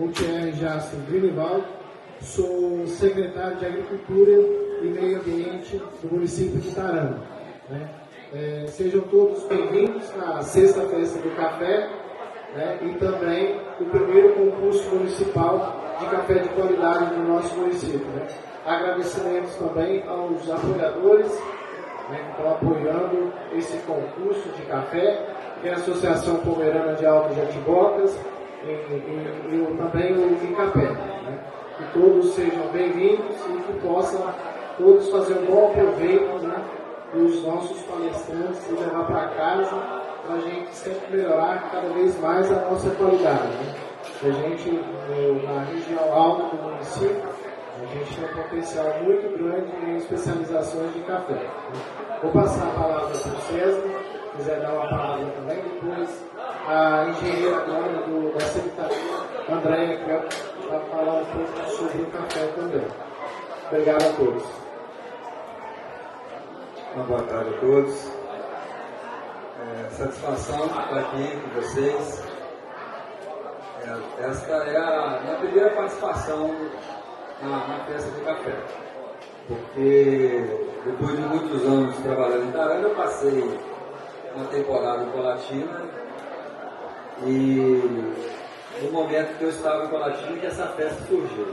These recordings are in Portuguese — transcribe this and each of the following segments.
Gutierrez Jasso Grinivaldo, sou secretário de Agricultura e Meio Ambiente do município de Itarama. Sejam todos bem-vindos à sexta festa do café, e também o primeiro concurso municipal de café de qualidade no nosso município. Agradecimentos também aos apoiadores que estão apoiando esse concurso de café, que é a Associação Pomerana de Alto Jatibocas e também o ICAPé. Que todos sejam bem-vindos e que possam todos fazer um bom aproveito dos nossos palestrantes e levar para casa, para a gente sempre melhorar cada vez mais a nossa qualidade. A gente, na região alta do município, a gente tem um potencial muito grande em especializações de café. Vou passar a palavra para o César, se quiser dar uma palavra também, depois a engenheira agora da secretaria, Andréia, que vai falar um pouco sobre o café também. Obrigado a todos. Uma boa tarde a todos. Satisfação estar aqui com vocês. Esta é a minha primeira participação na festa do café, porque depois de muitos anos trabalhando em Itarama, eu passei uma temporada em Colatina e no momento que eu estava em Colatina que essa festa surgiu.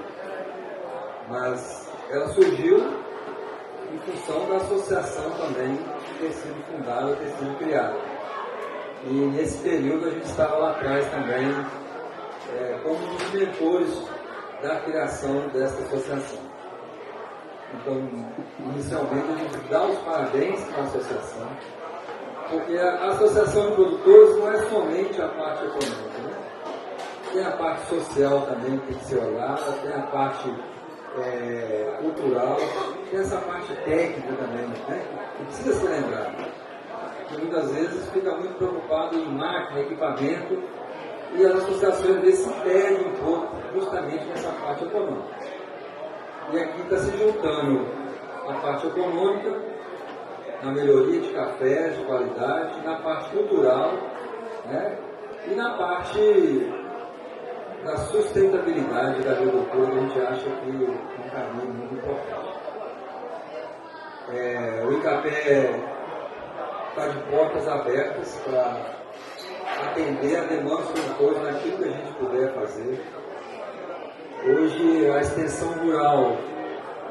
Mas ela surgiu em função da associação também ter sido fundada, ter sido criada. E nesse período a gente estava lá atrás também como um dos mentores da criação dessa associação. Então, inicialmente, a gente dá os parabéns para a associação, porque a associação de produtores não é somente a parte econômica, Tem a parte social também que tem que ser olhada, tem a parte cultural, tem essa parte técnica também, que precisa ser lembrada. Que muitas vezes fica muito preocupado em máquina, equipamento, e as associações às vezes se perdem um pouco justamente nessa parte econômica. E aqui está se juntando a parte econômica, na melhoria de café, de qualidade, na parte cultural, e na parte da sustentabilidade da agricultura, que a gente acha que é um caminho muito importante. O ICAPé está de portas abertas para atender a demanda dos produtores naquilo que a gente puder fazer. Hoje, a extensão rural,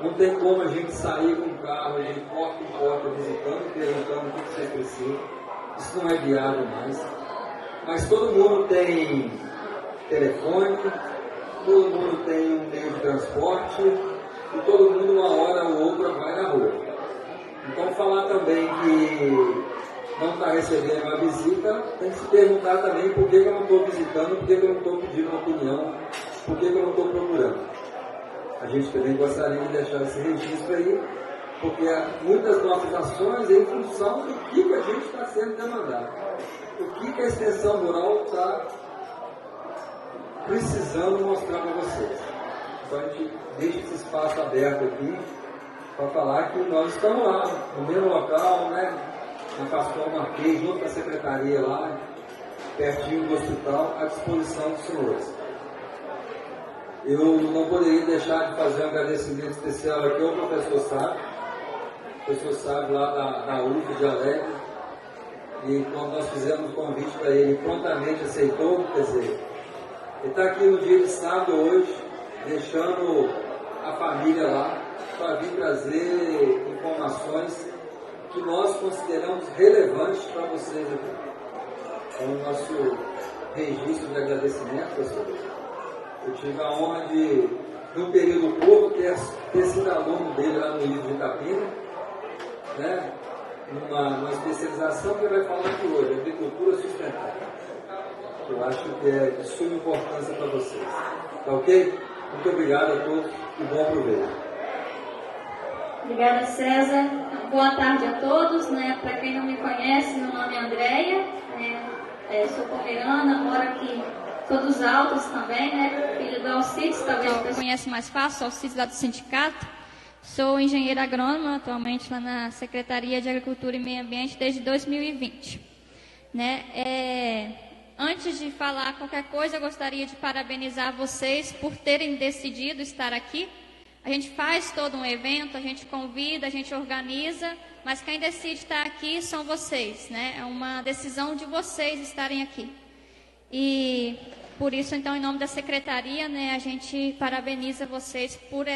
não tem como a gente sair com o carro, a gente porta em porta visitando, perguntando o que você precisa. Isso não é viável mais. Mas todo mundo tem telefone, todo mundo tem um meio de transporte e todo mundo, uma hora ou outra, vai na rua. Então, falar também que não está recebendo uma visita, tem que se perguntar também por que eu não estou visitando, por que eu não estou pedindo uma opinião, por que eu não estou procurando. A gente também gostaria de deixar esse registro aí, porque muitas nossas ações é em função do que a gente está sendo demandado, o que a extensão rural está precisando mostrar para vocês. Então a gente deixa esse espaço aberto aqui para falar que nós estamos lá, no mesmo local, na Pascoal Marquês, junto com a secretaria lá, pertinho do hospital, à disposição dos senhores. Eu não poderia deixar de fazer um agradecimento especial aqui ao professor Sábio lá da UF de Alegre, e quando nós fizemos o convite para ele, prontamente aceitou, quer dizer, ele está aqui no dia de sábado hoje, deixando a família lá, para vir trazer informações que nós consideramos relevantes para vocês aqui. É o nosso registro de agradecimento, professor. Eu tive a honra de, num período curto, ter sido aluno dele lá no ISO de Itapina, numa especialização que ele vai falar aqui hoje, agricultura sustentável. Eu acho que é de suma importância para vocês. Tá ok? Muito obrigado a todos e bom proveito. Obrigada, César. Boa tarde a todos. Para quem não me conhece, meu nome é Andréia, sou pomerana, moro aqui, sou dos Altos também, filho do Alcides, talvez você conhece mais fácil, Alcides lá do sindicato. Sou engenheira agrônoma, atualmente lá na Secretaria de Agricultura e Meio Ambiente desde 2020. Antes de falar qualquer coisa, eu gostaria de parabenizar vocês por terem decidido estar aqui. A gente faz todo um evento, a gente convida, a gente organiza, mas quem decide estar aqui são vocês, né? É uma decisão de vocês estarem aqui. E por isso, então, em nome da secretaria, né, a gente parabeniza vocês por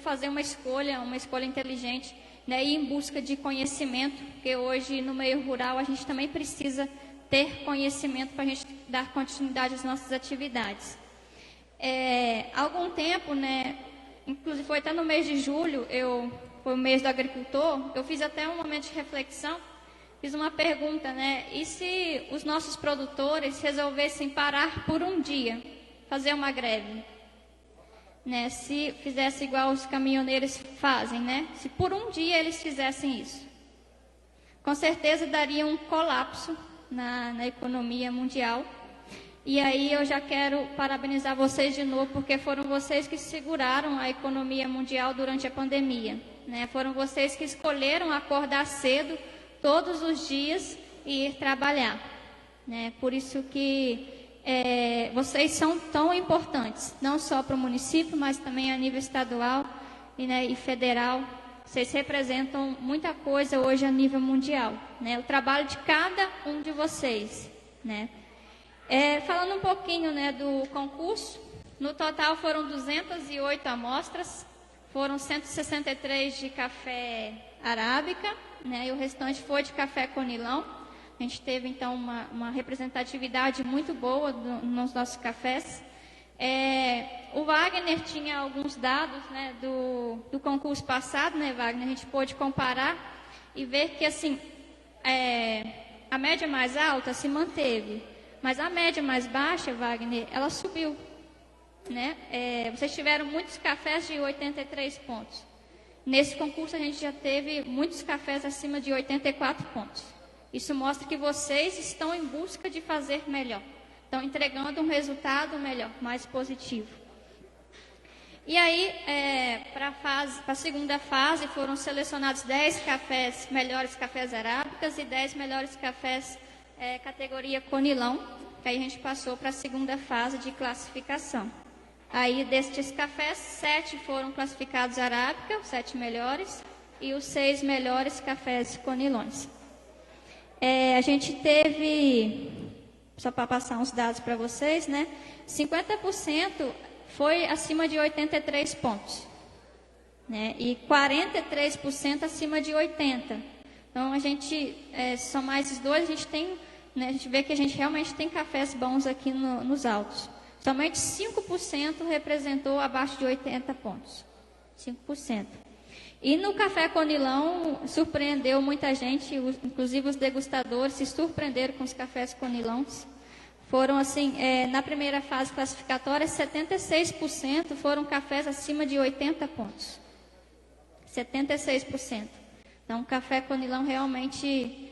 fazer uma escolha inteligente, né, e em busca de conhecimento, porque hoje no meio rural a gente também precisa ter conhecimento para a gente dar continuidade às nossas atividades. Há algum tempo, né, inclusive foi até no mês de julho, foi o mês do agricultor, eu fiz até um momento de reflexão, fiz uma pergunta, né, e se os nossos produtores resolvessem parar por um dia, fazer uma greve? Né, se fizesse igual os caminhoneiros fazem, né? Se por um dia eles fizessem isso, com certeza daria um colapso na economia mundial. E aí eu já quero parabenizar vocês de novo, porque foram vocês que seguraram a economia mundial durante a pandemia, né? Foram vocês que escolheram acordar cedo todos os dias e ir trabalhar, né? Por isso que vocês são tão importantes, não só para o município, mas também a nível estadual e federal. Vocês representam muita coisa hoje a nível mundial, né? O trabalho de cada um de vocês, né? Falando um pouquinho, né, do concurso, no total foram 208 amostras, foram 163 de café arábica, né, e o restante foi de café conilão. A gente teve, então, uma representatividade muito boa nos nossos cafés. O Wagner tinha alguns dados, né, do concurso passado, né, Wagner? A gente pôde comparar e ver que, assim, a média mais alta se manteve, mas a média mais baixa, Wagner, ela subiu, né? Vocês tiveram muitos cafés de 83 pontos. Nesse concurso, a gente já teve muitos cafés acima de 84 pontos. Isso mostra que vocês estão em busca de fazer melhor. Estão entregando um resultado melhor, mais positivo. E aí, para a segunda fase, foram selecionados 10 melhores cafés arábicas e 10 melhores cafés categoria conilão, que aí a gente passou para a segunda fase de classificação. Aí, destes cafés, 7 foram classificados arábica, os 7 melhores, e os 6 melhores cafés conilões. A gente teve, só para passar uns dados para vocês, né? 50% foi acima de 83 pontos, né? E 43% acima de 80. Então, a gente, somar esses dois, a gente tem, né, a gente vê que a gente realmente tem cafés bons aqui nos autos. Somente 5% representou abaixo de 80 pontos. 5%. E no café conilão, surpreendeu muita gente, inclusive os degustadores se surpreenderam com os cafés conilões. Foram, assim, na primeira fase classificatória, 76% foram cafés acima de 80 pontos. 76%. Então, o café conilão realmente,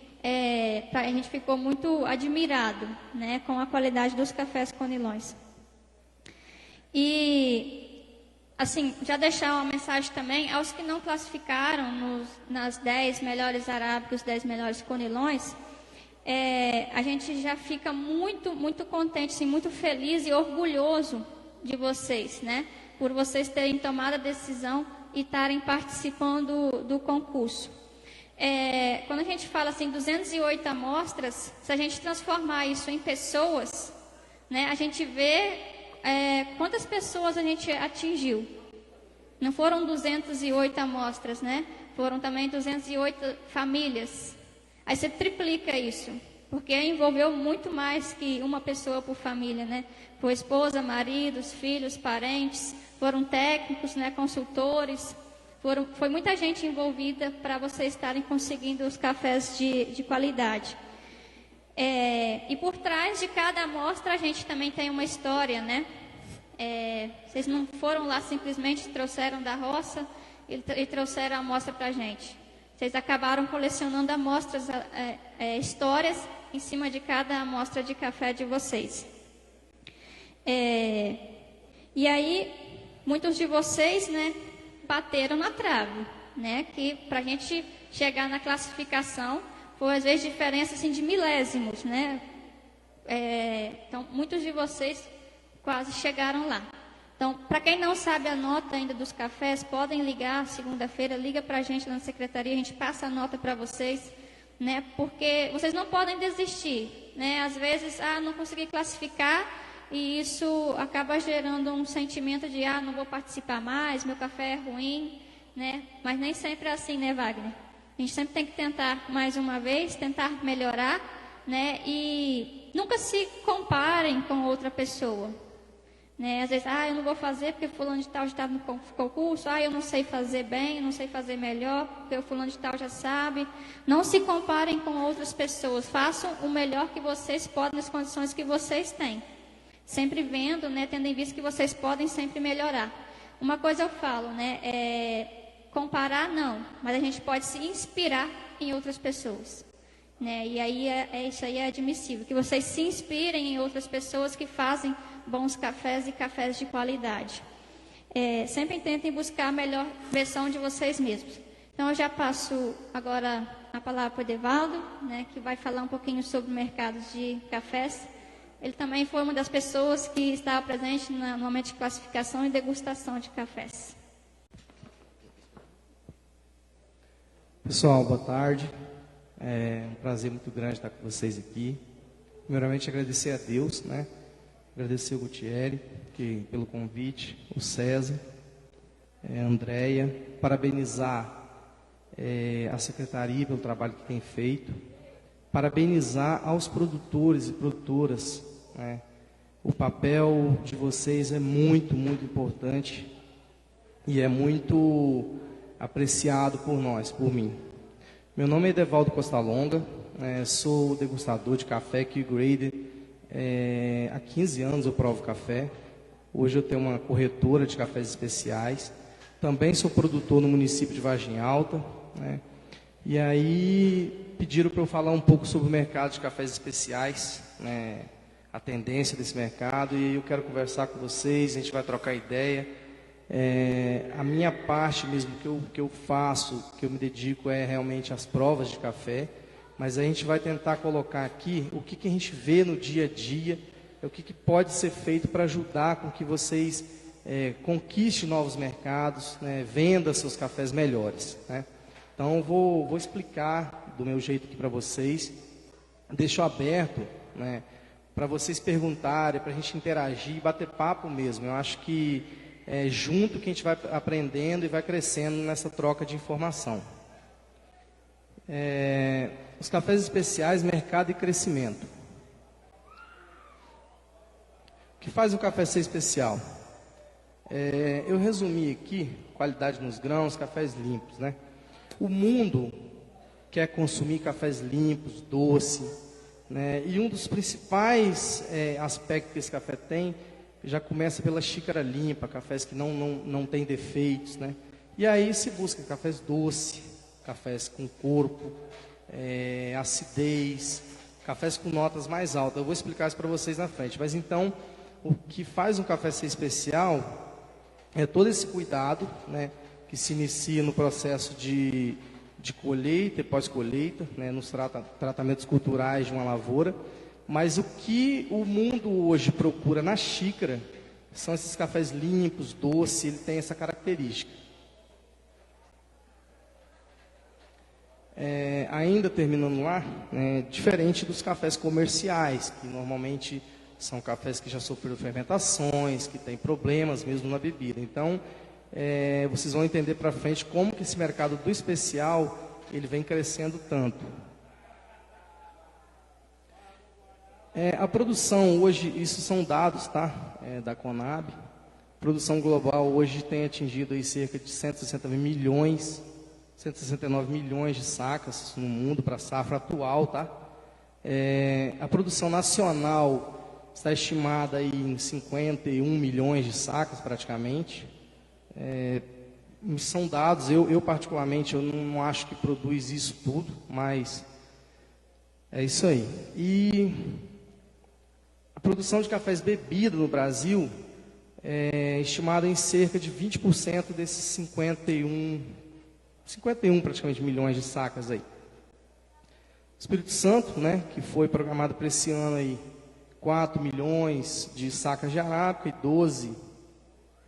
a gente ficou muito admirado, né, com a qualidade dos cafés conilões. E, assim, já deixar uma mensagem também aos que não classificaram nas 10 melhores arábicas, 10 melhores conilões. A gente já fica muito, muito contente, assim, muito feliz e orgulhoso de vocês, né? Por vocês terem tomado a decisão e estarem participando do concurso. Quando a gente fala assim, 208 amostras, se a gente transformar isso em pessoas, né, a gente vê quantas pessoas a gente atingiu. Não foram 208 amostras, né? Foram também 208 famílias. Aí você triplica isso, porque envolveu muito mais que uma pessoa por família, né? Foi esposa, maridos, filhos, parentes, foram técnicos, né, consultores, foi muita gente envolvida para vocês estarem conseguindo os cafés de qualidade. E por trás de cada amostra a gente também tem uma história, né? Vocês não foram lá simplesmente, trouxeram da roça e trouxeram a amostra para a gente. Vocês acabaram colecionando amostras, histórias em cima de cada amostra de café de vocês. E aí, muitos de vocês, né, bateram na trave, né, que para a gente chegar na classificação foi às vezes diferença assim, de milésimos, né, Então, muitos de vocês quase chegaram lá. Então, para quem não sabe a nota ainda dos cafés, podem ligar segunda-feira, liga para a gente na secretaria, a gente passa a nota para vocês, né? Porque vocês não podem desistir, né? Às vezes, não consegui classificar, e isso acaba gerando um sentimento de, não vou participar mais, meu café é ruim, né? Mas nem sempre é assim, né, Wagner? A gente sempre tem que tentar mais uma vez, tentar melhorar, né? E nunca se comparem com outra pessoa, né? Às vezes, eu não vou fazer porque fulano de tal já está no concurso, eu não sei fazer bem, eu não sei fazer melhor, porque o fulano de tal já sabe. Não se comparem com outras pessoas, façam o melhor que vocês podem nas condições que vocês têm. Sempre vendo, né, tendo em vista que vocês podem sempre melhorar. Uma coisa eu falo, né, comparar não, mas a gente pode se inspirar em outras pessoas, né, e aí isso aí é admissível, que vocês se inspirem em outras pessoas que fazem bons cafés e cafés de qualidade. Sempre tentem buscar a melhor versão de vocês mesmos. Então eu já passo agora a palavra para o Edevaldo, né, que vai falar um pouquinho sobre o mercado de cafés. Ele também foi uma das pessoas que estava presente no momento de classificação e degustação de cafés. Pessoal, boa tarde. É um prazer muito grande estar com vocês aqui. Primeiramente, agradecer a Deus, né? Agradecer o Gutierre pelo convite, o César, a Andréia. Parabenizar a secretaria pelo trabalho que tem feito. Parabenizar aos produtores e produtoras, né? O papel de vocês é muito, muito importante e é muito apreciado por nós, por mim. Meu nome é Edevaldo Costa Longa, sou degustador de café Q-Grade. Há 15 anos eu provo café. Hoje eu tenho uma corretora de cafés especiais. Também sou produtor no município de Vargem Alta, né? E aí pediram para eu falar um pouco sobre o mercado de cafés especiais, né, a tendência desse mercado, e eu quero conversar com vocês, a gente vai trocar ideia. A minha parte mesmo que eu faço, que eu me dedico é realmente às provas de café, mas a gente vai tentar colocar aqui o que a gente vê no dia a dia, o que pode ser feito para ajudar com que vocês conquistem novos mercados, né, vendam seus cafés melhores, né? Então, eu vou explicar do meu jeito aqui para vocês. Deixo aberto, né, para vocês perguntarem, para a gente interagir, bater papo mesmo. Eu acho que é junto que a gente vai aprendendo e vai crescendo nessa troca de informação. Os cafés especiais, mercado e crescimento. O que faz um café ser especial? Eu resumi aqui, qualidade nos grãos, cafés limpos, né? O mundo quer consumir cafés limpos, doce, né? E um dos principais aspectos que esse café tem, já começa pela xícara limpa, cafés que não tem defeitos, né? E aí se busca cafés doces, cafés com corpo, acidez, cafés com notas mais altas. Eu vou explicar isso para vocês na frente. Mas então, o que faz um café ser especial é todo esse cuidado, né, que se inicia no processo de colheita e pós-colheita, né, nos tratamentos culturais de uma lavoura. Mas o que o mundo hoje procura na xícara são esses cafés limpos, doces, ele tem essa característica. Ainda terminando lá, diferente dos cafés comerciais, que normalmente são cafés que já sofreram fermentações, que têm problemas mesmo na bebida. Então, vocês vão entender para frente como que esse mercado do especial ele vem crescendo tanto. A produção hoje, isso são dados, tá? Da Conab. A produção global hoje tem atingido aí cerca de 169 milhões de sacas no mundo para a safra atual, tá? A produção nacional está estimada aí em 51 milhões de sacas praticamente. São dados, eu particularmente eu não acho que produz isso tudo, mas é isso aí. E a produção de cafés bebida no Brasil é estimada em cerca de 20% desses 51 praticamente milhões de sacas aí. O Espírito Santo, né, que foi programado para esse ano aí, 4 milhões de sacas de arábica e 12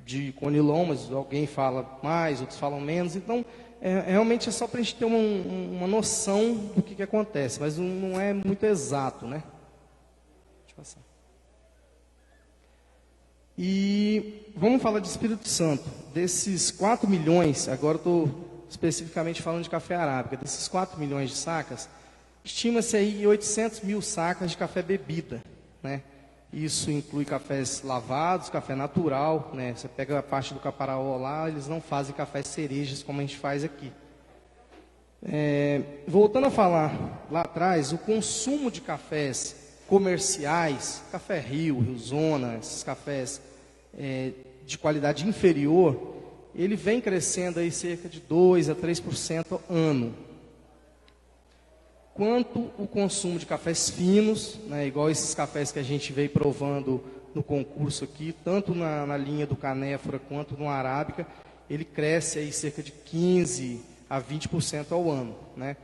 de conilon, mas alguém fala mais, outros falam menos. Então, realmente é só para a gente ter uma noção do que acontece, mas não é muito exato, né? Deixa eu passar. E vamos falar de Espírito Santo. Desses 4 milhões, agora estou especificamente falando de café arábica, desses 4 milhões de sacas, estima-se aí 800 mil sacas de café bebida, né? Isso inclui cafés lavados, café natural, né? Você pega a parte do Caparaó lá, eles não fazem cafés cerejas como a gente faz aqui. Voltando a falar lá atrás, o consumo de cafés comerciais, Café Rio, Riozona, esses cafés de qualidade inferior, ele vem crescendo aí cerca de 2 a 3% ao ano. Quanto o consumo de cafés finos, né, igual esses cafés que a gente veio provando no concurso aqui, tanto na linha do Canéfora quanto no Arábica, ele cresce aí cerca de 15 a 20% ao ano, né?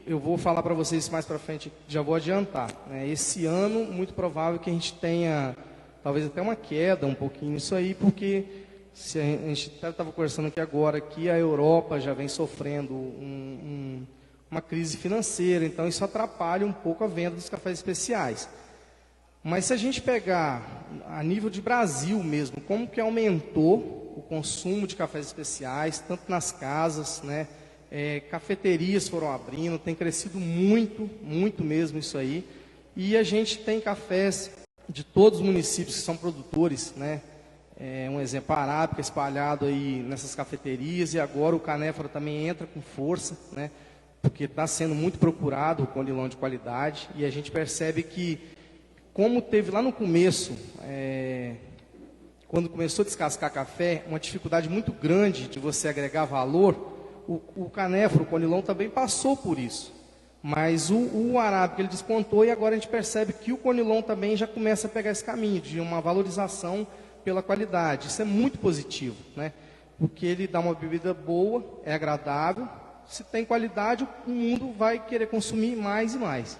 Eu vou falar para vocês mais para frente, já vou adiantar, né? Esse ano, muito provável que a gente tenha, talvez até uma queda um pouquinho nisso aí, porque se a gente estava conversando aqui agora, que a Europa já vem sofrendo uma crise financeira, então isso atrapalha um pouco a venda dos cafés especiais. Mas se a gente pegar a nível de Brasil mesmo, como que aumentou o consumo de cafés especiais, tanto nas casas, né? Cafeterias foram abrindo, tem crescido muito, muito mesmo isso aí. E a gente tem cafés de todos os municípios que são produtores, né? Um exemplo, a Arábica espalhado aí nessas cafeterias, e agora o Canéfora também entra com força, né? Porque está sendo muito procurado o conilon de qualidade, e a gente percebe que, como teve lá no começo, quando começou a descascar café, uma dificuldade muito grande de você agregar valor, o Canéfora, o conilon também passou por isso. Mas o Arábica ele despontou, e agora a gente percebe que o conilon também já começa a pegar esse caminho de uma valorização pela qualidade. Isso é muito positivo, né? Porque ele dá uma bebida boa, é agradável. Se tem qualidade, o mundo vai querer consumir mais e mais.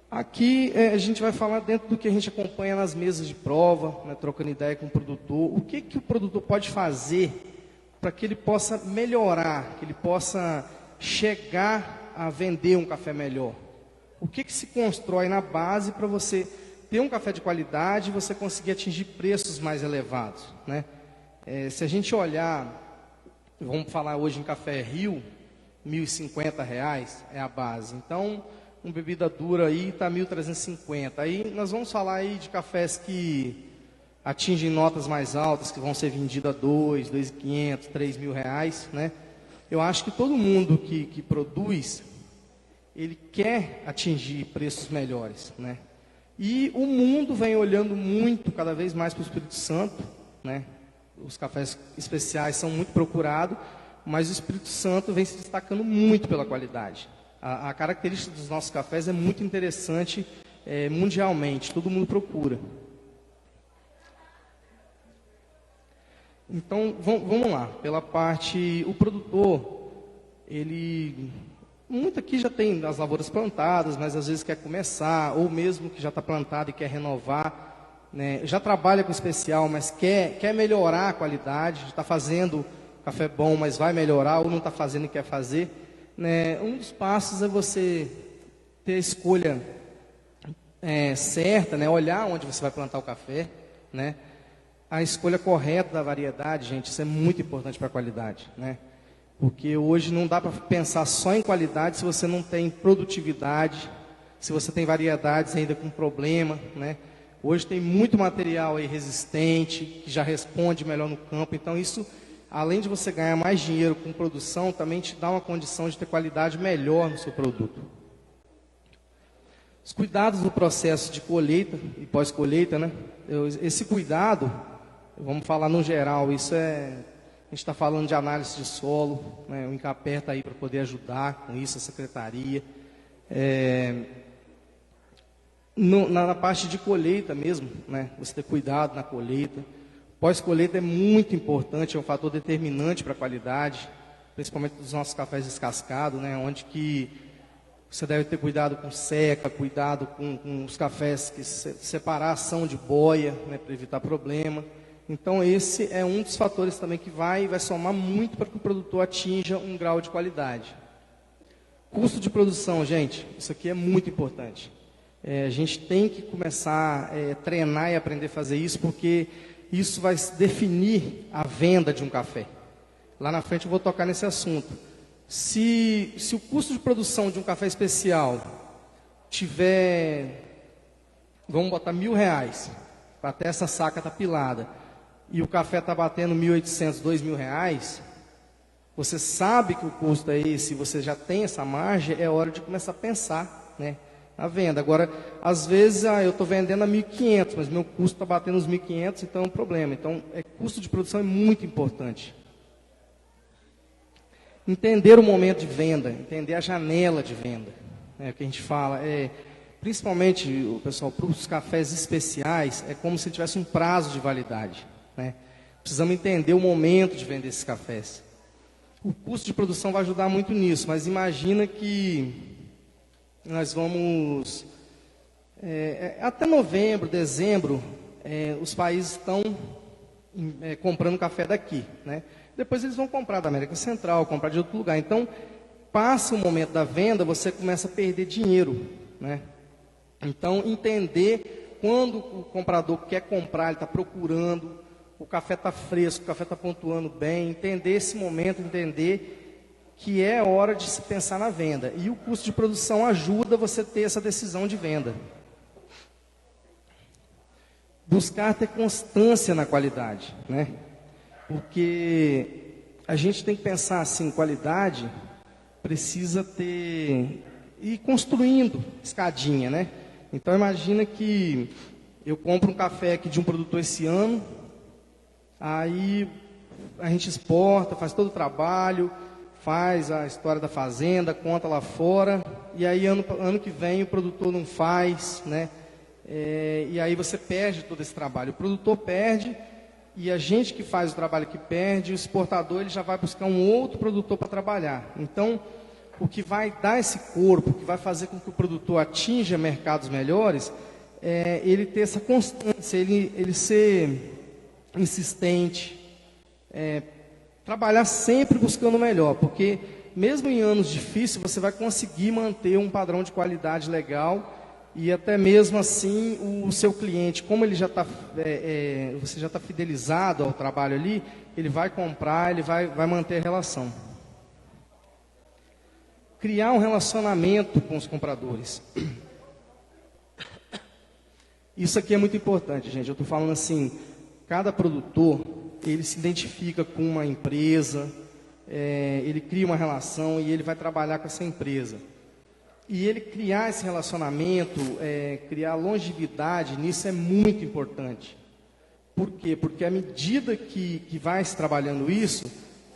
Aqui a gente vai falar dentro do que a gente acompanha nas mesas de prova, né, trocando ideia com o produtor. O que o produtor pode fazer para que ele possa melhorar, que ele possa chegar a vender um café melhor? O que se constrói na base para você ter um café de qualidade e você conseguir atingir preços mais elevados, né? Se a gente olhar, vamos falar hoje em Café Rio, R$ 1.050 é a base. Então, uma bebida dura aí está R$ 1.350. Aí nós vamos falar aí de cafés que atingem notas mais altas, que vão ser vendidos a R$ 2.000, R$ 2.500, R$ 3.000, né? Eu acho que todo mundo que produz, ele quer atingir preços melhores, né? E o mundo vem olhando muito, cada vez mais para o Espírito Santo, né? Os cafés especiais são muito procurados, mas o Espírito Santo vem se destacando muito pela qualidade. A característica dos nossos cafés é muito interessante mundialmente, todo mundo procura. Então, vamos lá. Pela parte, o produtor, muito aqui já tem as lavouras plantadas, mas às vezes quer começar, ou mesmo que já está plantado e quer renovar, né? Já trabalha com especial, mas quer melhorar a qualidade, está fazendo café bom, mas vai melhorar, ou não está fazendo e quer fazer, né? Um dos passos é você ter a escolha certa, né? Olhar onde você vai plantar o café, né? A escolha correta da variedade, gente, isso é muito importante para a qualidade, né? Porque hoje não dá para pensar só em qualidade se você não tem produtividade, se você tem variedades ainda com problema, né? Hoje tem muito material aí resistente, que já responde melhor no campo. Então isso, além de você ganhar mais dinheiro com produção, também te dá uma condição de ter qualidade melhor no seu produto. Os cuidados no processo de colheita e pós-colheita, né? Esse cuidado, vamos falar no geral, isso a gente está falando de análise de solo, né? O Incapé está aí para poder ajudar com isso, a secretaria. Na parte de colheita mesmo, né? Você ter cuidado na colheita. Pós-colheita é muito importante, é um fator determinante para a qualidade. principalmente dos nossos cafés descascados, né, onde que você deve ter cuidado com seca, cuidado com os cafés, que separação de boia, né, para evitar problema. Então esse é um dos fatores também que vai somar muito para que o produtor atinja um grau de qualidade. Custo de produção, gente, isso aqui é muito importante. A gente tem que começar a treinar e aprender a fazer isso, porque isso vai definir a venda de um café. Lá na frente eu vou tocar nesse assunto. Se o custo de produção de um café especial tiver, vamos botar R$1.000, para ter essa saca tapilada, e o café está batendo R$1.800, R$2.000, você sabe que o custo é esse, você já tem essa margem, é hora de começar a pensar, né, na venda. Agora, às vezes, eu estou vendendo a 1.500, mas meu custo está batendo os 1.500, então é um problema. Então, custo de produção é muito importante. Entender o momento de venda, entender a janela de venda, né, que a gente fala, principalmente, o pessoal, para os cafés especiais, é como se tivesse um prazo de validade, né? Precisamos entender o momento de vender esses cafés. O custo de produção vai ajudar muito nisso, mas imagina que nós vamos, até novembro, dezembro, os países estão comprando café daqui, né? Depois eles vão comprar da América Central, comprar de outro lugar. Então, passa o momento da venda, você começa a perder dinheiro, né? Então, entender quando o comprador quer comprar, ele está procurando, o café está fresco, o café está pontuando bem, entender esse momento, entender que é hora de se pensar na venda. E o custo de produção ajuda você a ter essa decisão de venda. Buscar ter constância na qualidade, né? Porque a gente tem que pensar assim, qualidade precisa ter, ir construindo escadinha, né? Então imagina que eu compro um café aqui de um produtor esse ano, aí a gente exporta, faz todo o trabalho, faz a história da fazenda, conta lá fora, e aí ano que vem o produtor não faz, né? E aí você perde todo esse trabalho. O produtor perde, e a gente que faz o trabalho que perde, o exportador ele já vai buscar um outro produtor para trabalhar. Então, o que vai dar esse corpo, o que vai fazer com que o produtor atinja mercados melhores, é ele ter essa constância, ele ser insistente, trabalhar sempre buscando o melhor, porque mesmo em anos difíceis, você vai conseguir manter um padrão de qualidade legal, e até mesmo assim, o seu cliente, como ele já está, você já está fidelizado ao trabalho ali, ele vai comprar, ele vai manter a relação. Criar um relacionamento com os compradores. Isso aqui é muito importante, gente. Eu estou falando assim, cada produtor, ele se identifica com uma empresa, ele cria uma relação e ele vai trabalhar com essa empresa. E ele criar esse relacionamento, criar longevidade nisso é muito importante. Por quê? Porque à medida que vai se trabalhando isso,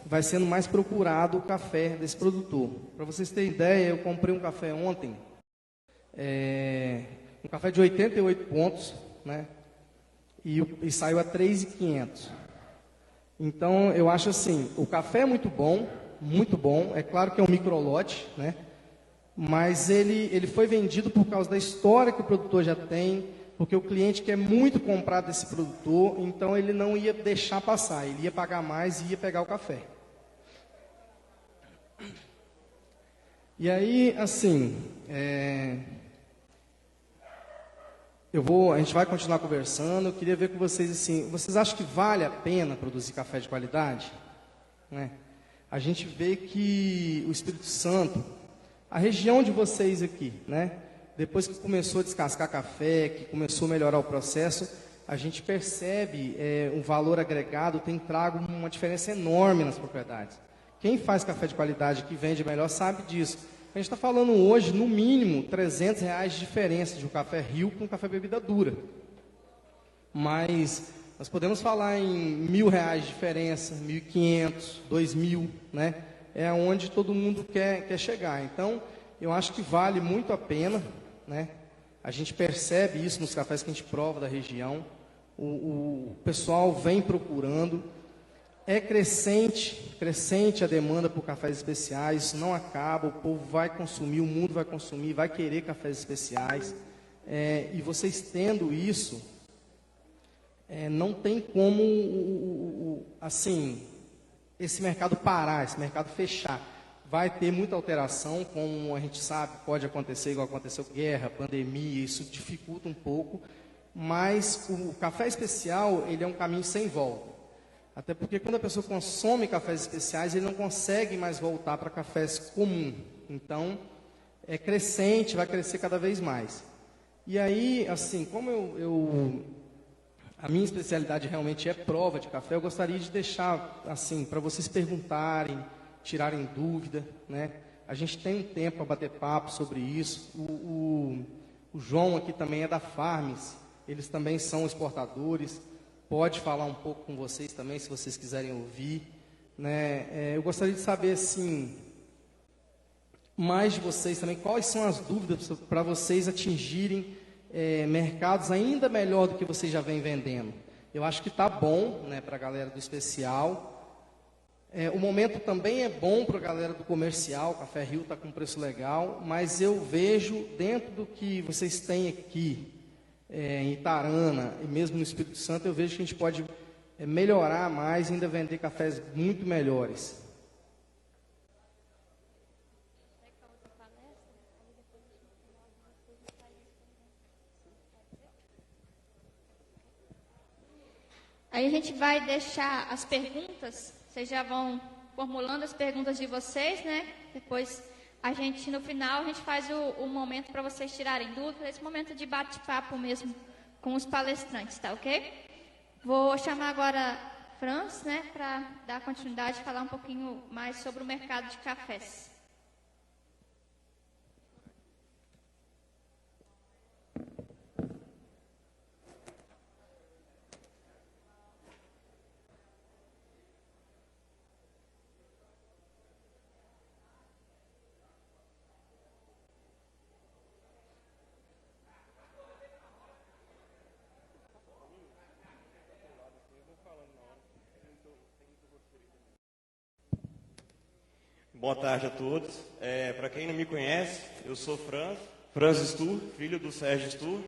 vai sendo mais procurado o café desse produtor. Para vocês terem ideia, eu comprei um café ontem, um café de 88 pontos, né? E saiu a 3.500. Então, eu acho assim, o café é muito bom, é claro que é um microlote, né? Mas ele foi vendido por causa da história que o produtor já tem, porque o cliente quer muito comprar desse produtor, então ele não ia deixar passar, ele ia pagar mais e ia pegar o café. E aí, assim, a gente vai continuar conversando, eu queria ver com vocês assim, vocês acham que vale a pena produzir café de qualidade? Né? A gente vê que o Espírito Santo, a região de vocês aqui, né? Depois que começou a descascar café, que começou a melhorar o processo, a gente percebe um valor agregado, tem trago uma diferença enorme nas propriedades. Quem faz café de qualidade, que vende melhor, sabe disso. A gente está falando hoje, no mínimo, R$300 de diferença de um café Rio com um café bebida dura. Mas nós podemos falar em R$1.000 de diferença, 1.500, 2.000, né? É onde todo mundo quer chegar. Então, eu acho que vale muito a pena, né? A gente percebe isso nos cafés que a gente prova da região. O pessoal vem procurando. é crescente a demanda por cafés especiais, isso não acaba, o povo vai consumir, o mundo vai consumir, vai querer cafés especiais. E vocês tendo isso, não tem como, assim, esse mercado parar, esse mercado fechar. Vai ter muita alteração, como a gente sabe, pode acontecer, igual aconteceu guerra, pandemia, isso dificulta um pouco, mas o café especial, ele é um caminho sem volta. Até porque quando a pessoa consome cafés especiais, ele não consegue mais voltar para cafés comuns. Então, é crescente, vai crescer cada vez mais. E aí, assim, como a minha especialidade realmente é prova de café, eu gostaria de deixar, assim, para vocês perguntarem, tirarem dúvida, né? A gente tem um tempo para bater papo sobre isso. O João aqui também é da Farms, eles também são exportadores. Pode falar um pouco com vocês também, se vocês quiserem ouvir, né? Eu gostaria de saber, assim, mais de vocês também, quais são as dúvidas para vocês atingirem mercados ainda melhor do que vocês já vêm vendendo. Eu acho que está bom, né, para a galera do especial. O momento também é bom para a galera do comercial, o Café Rio está com um preço legal, mas eu vejo dentro do que vocês têm aqui, em Itarana e mesmo no Espírito Santo, eu vejo que a gente pode melhorar mais e ainda vender cafés muito melhores. Aí a gente vai deixar as perguntas, vocês já vão formulando as perguntas de vocês, né? Depois a gente, no final, a gente faz o momento para vocês tirarem dúvidas, esse momento de bate-papo mesmo com os palestrantes, tá ok? Vou chamar agora Franz, né, para dar continuidade e falar um pouquinho mais sobre o mercado de cafés. Boa tarde a todos. Para quem não me conhece, eu sou Franz Stur, filho do Sérgio Stur.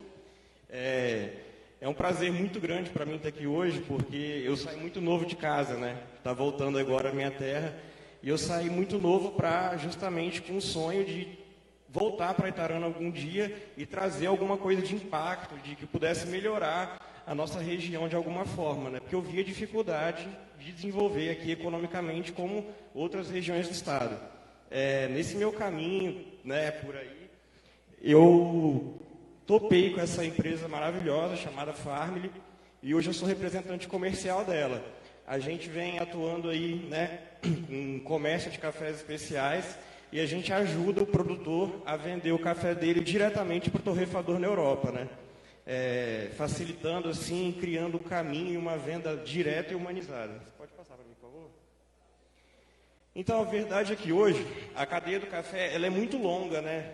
É um prazer muito grande para mim estar aqui hoje, porque eu saí muito novo de casa, né? Está voltando agora à minha terra. E eu saí muito novo justamente com o sonho de voltar para Itarana algum dia e trazer alguma coisa de impacto, de que pudesse melhorar a nossa região de alguma forma, né? Porque eu via dificuldade de desenvolver aqui economicamente como outras regiões do estado. Nesse meu caminho, né, por aí, eu topei com essa empresa maravilhosa chamada Farmily e hoje eu sou representante comercial dela. A gente vem atuando aí, né, em comércio de cafés especiais e a gente ajuda o produtor a vender o café dele diretamente para o torrefador na Europa, né? Facilitando assim, criando um caminho e uma venda direta e humanizada. Você pode passar para mim, por favor? Então, a verdade é que hoje a cadeia do café ela é muito longa, né?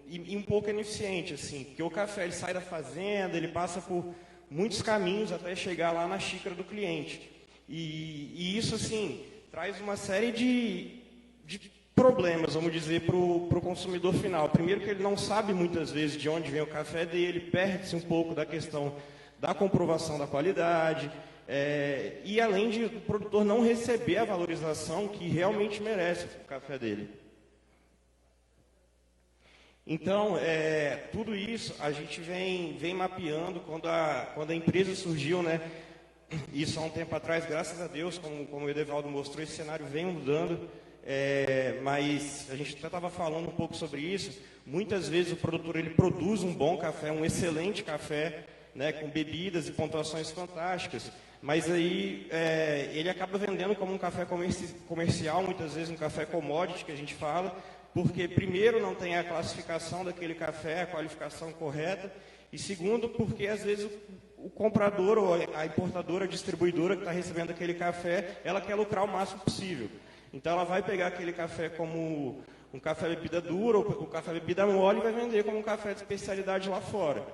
E um pouco ineficiente, assim, porque o café ele sai da fazenda, ele passa por muitos caminhos até chegar lá na xícara do cliente. E isso, assim, traz uma série de problemas, vamos dizer, para o consumidor final. Primeiro que ele não sabe muitas vezes de onde vem o café dele, perde-se um pouco da questão da comprovação da qualidade, e além de o produtor não receber a valorização que realmente merece o café dele. Então, tudo isso a gente vem mapeando quando a empresa surgiu, né? Isso há um tempo atrás, graças a Deus, como o Edevaldo mostrou, esse cenário vem mudando. Mas a gente até estava falando um pouco sobre isso. Muitas vezes o produtor ele produz um bom café, um excelente café, né, com bebidas e pontuações fantásticas, mas aí ele acaba vendendo como um café comercial, muitas vezes um café commodity, que a gente fala, porque primeiro não tem a classificação daquele café, a qualificação correta, e segundo porque às vezes o comprador ou a importadora, a distribuidora que está recebendo aquele café, ela quer lucrar o máximo possível. Então ela vai pegar aquele café como um café bebida dura ou um café bebida mole e vai vender como um café de especialidade lá fora.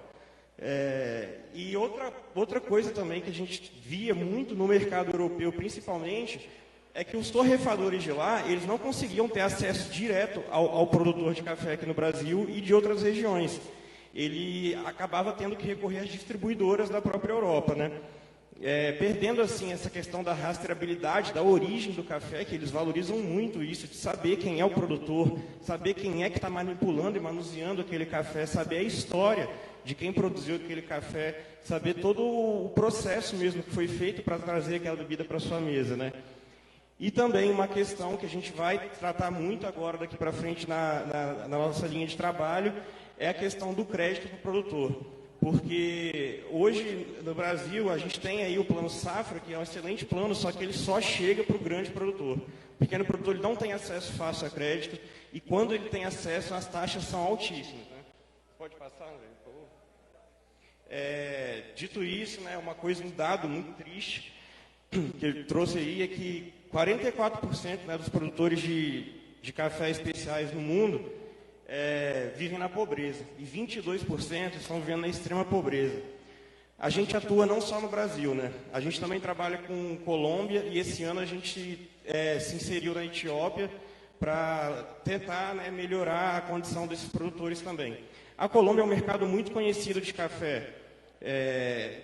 E outra coisa também que a gente via muito no mercado europeu, principalmente, é que os torrefadores de lá, eles não conseguiam ter acesso direto ao produtor de café aqui no Brasil e de outras regiões. Ele acabava tendo que recorrer às distribuidoras da própria Europa, né? Perdendo assim essa questão da rastreabilidade, da origem do café, que eles valorizam muito isso, de saber quem é o produtor, saber quem é que está manipulando e manuseando aquele café, saber a história de quem produziu aquele café, saber todo o processo mesmo que foi feito para trazer aquela bebida para a sua mesa, né? E também uma questão que a gente vai tratar muito agora daqui para frente na nossa linha de trabalho é a questão do crédito para o produtor. Porque hoje no Brasil a gente tem aí o plano Safra, que é um excelente plano, só que ele só chega para o grande produtor. O pequeno produtor ele não tem acesso fácil a crédito e quando ele tem acesso as taxas são altíssimas. Né? Pode passar, André, por favor? Dito isso, né, um dado muito triste que ele trouxe aí é que 44%, né, dos produtores de café especiais no mundo vivem na pobreza e 22% estão vivendo na extrema pobreza. A gente atua não só no Brasil, né? A gente também trabalha com Colômbia e esse ano a gente se inseriu na Etiópia para tentar, né, melhorar a condição desses produtores também. A Colômbia é um mercado muito conhecido de café,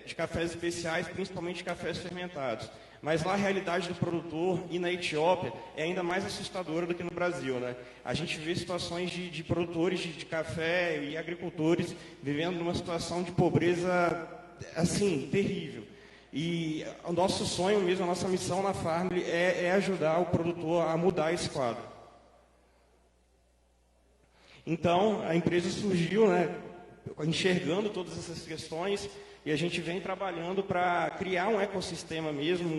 de cafés especiais, principalmente de cafés fermentados. Mas lá a realidade do produtor e na Etiópia é ainda mais assustadora do que no Brasil, né? A gente vê situações de produtores de café e agricultores vivendo numa situação de pobreza, assim, terrível. E o nosso sonho mesmo, a nossa missão na Farmly é ajudar o produtor a mudar esse quadro. Então, a empresa surgiu, né, enxergando todas essas questões, e a gente vem trabalhando para criar um ecossistema mesmo,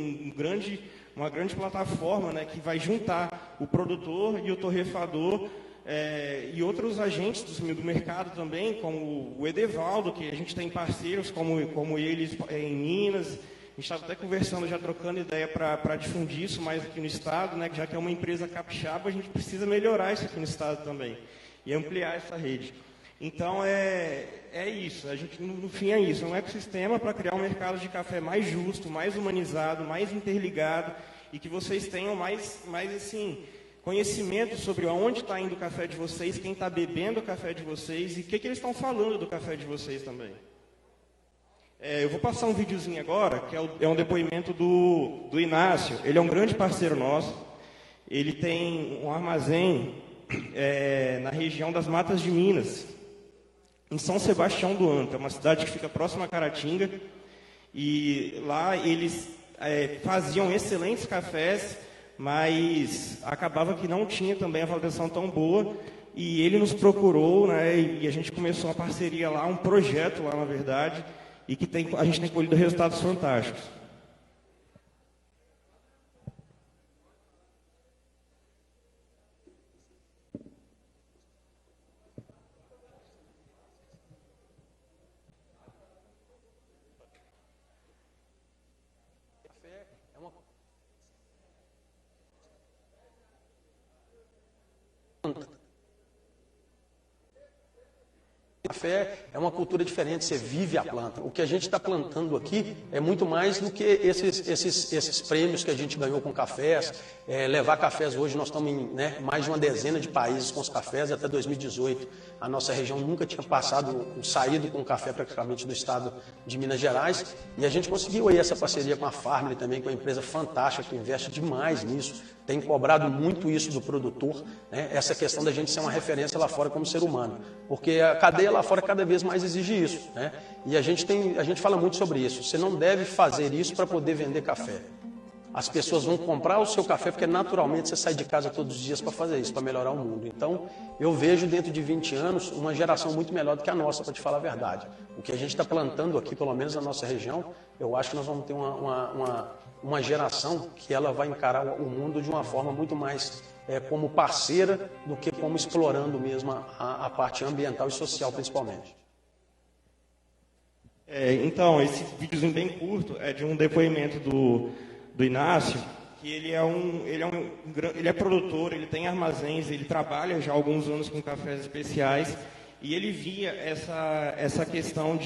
uma grande plataforma, né, que vai juntar o produtor e o torrefador e outros agentes do mercado também, como o Edevaldo, que a gente tem parceiros como eles em Minas. A gente estava até conversando, já trocando ideia para difundir isso mais aqui no estado, né, já que é uma empresa capixaba, a gente precisa melhorar isso aqui no estado também e ampliar essa rede. Então, é isso. A gente, no fim, é isso. É um ecossistema para criar um mercado de café mais justo, mais humanizado, mais interligado e que vocês tenham mais assim, conhecimento sobre onde está indo o café de vocês, quem está bebendo o café de vocês e o que eles estão falando do café de vocês também. Eu vou passar um videozinho agora, que é um depoimento do Inácio. Ele é um grande parceiro nosso. Ele tem um armazém na região das Matas de Minas, em São Sebastião do Anta, uma cidade que fica próxima a Caratinga, e lá eles faziam excelentes cafés, mas acabava que não tinha também a valorização tão boa, e ele nos procurou, né, e a gente começou uma parceria lá, um projeto lá, na verdade, e que a gente tem colhido resultados fantásticos. Café é uma cultura diferente, você vive a planta. O que a gente está plantando aqui é muito mais do que esses prêmios que a gente ganhou com cafés. Levar cafés hoje, nós estamos em mais de uma dezena de países com os cafés, e até 2018 a nossa região nunca tinha saído com café praticamente do estado de Minas Gerais. E a gente conseguiu aí essa parceria com a Farmly também, com uma empresa fantástica que investe demais nisso, tem cobrado muito isso do produtor, né? Essa questão da gente ser uma referência lá fora como ser humano, porque a cadeia lá fora cada vez mais exige isso, né? E a gente fala muito sobre isso. Você não deve fazer isso para poder vender café. As pessoas vão comprar o seu café porque naturalmente você sai de casa todos os dias para fazer isso, para melhorar o mundo. Então, eu vejo dentro de 20 anos uma geração muito melhor do que a nossa, para te falar a verdade. O que a gente está plantando aqui, pelo menos na nossa região, eu acho que nós vamos ter uma geração que ela vai encarar o mundo de uma forma muito mais como parceira do que como explorando mesmo a parte ambiental e social, principalmente. Então, esse videozinho bem curto é de um depoimento do Inácio, que ele é produtor, ele tem armazéns, ele trabalha já há alguns anos com cafés especiais e ele via essa questão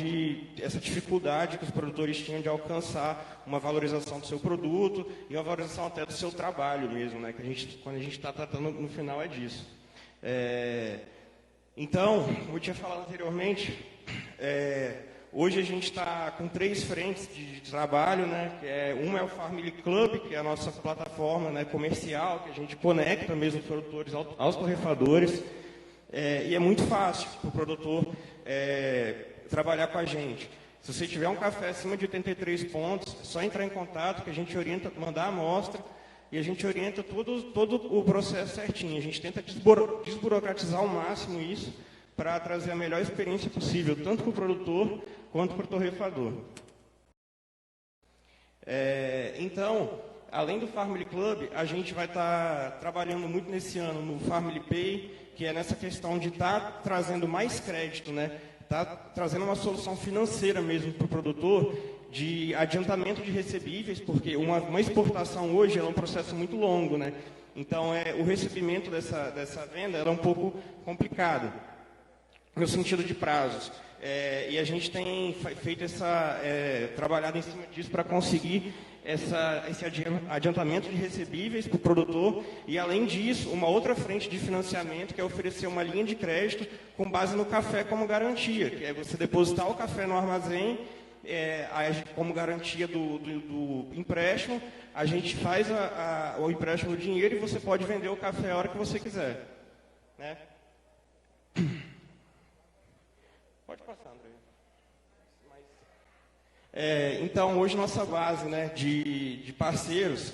essa dificuldade que os produtores tinham de alcançar uma valorização do seu produto e uma valorização até do seu trabalho mesmo, né? Que quando a gente está tratando no final é disso. Então, como eu tinha falado anteriormente, hoje a gente está com 3 frentes de trabalho, né? Uma é o Family Club, que é a nossa plataforma, né, comercial, que a gente conecta mesmo os produtores aos torrefadores. E é muito fácil para o produtor trabalhar com a gente. Se você tiver um café acima de 83 pontos, é só entrar em contato que a gente orienta, mandar a amostra e a gente orienta todo o processo certinho. A gente tenta desburocratizar ao máximo isso para trazer a melhor experiência possível, tanto para o produtor quanto para o torrefador. Então, além do Family Club, a gente vai estar trabalhando muito nesse ano no Family Pay, que é nessa questão de estar trazendo mais crédito, né? Tá trazendo uma solução financeira mesmo para o produtor, de adiantamento de recebíveis, porque uma exportação hoje é um processo muito longo, né? Então, o recebimento dessa venda era um pouco complicado, no sentido de prazos. E a gente tem feito trabalhado em cima disso para conseguir esse adiantamento de recebíveis para o produtor e, além disso, uma outra frente de financiamento, que é oferecer uma linha de crédito com base no café como garantia, que é você depositar o café no armazém, como garantia do empréstimo, a gente faz o empréstimo do dinheiro e você pode vender o café a hora que você quiser, né? Pode passar, André. Então, hoje nossa base, né, de parceiros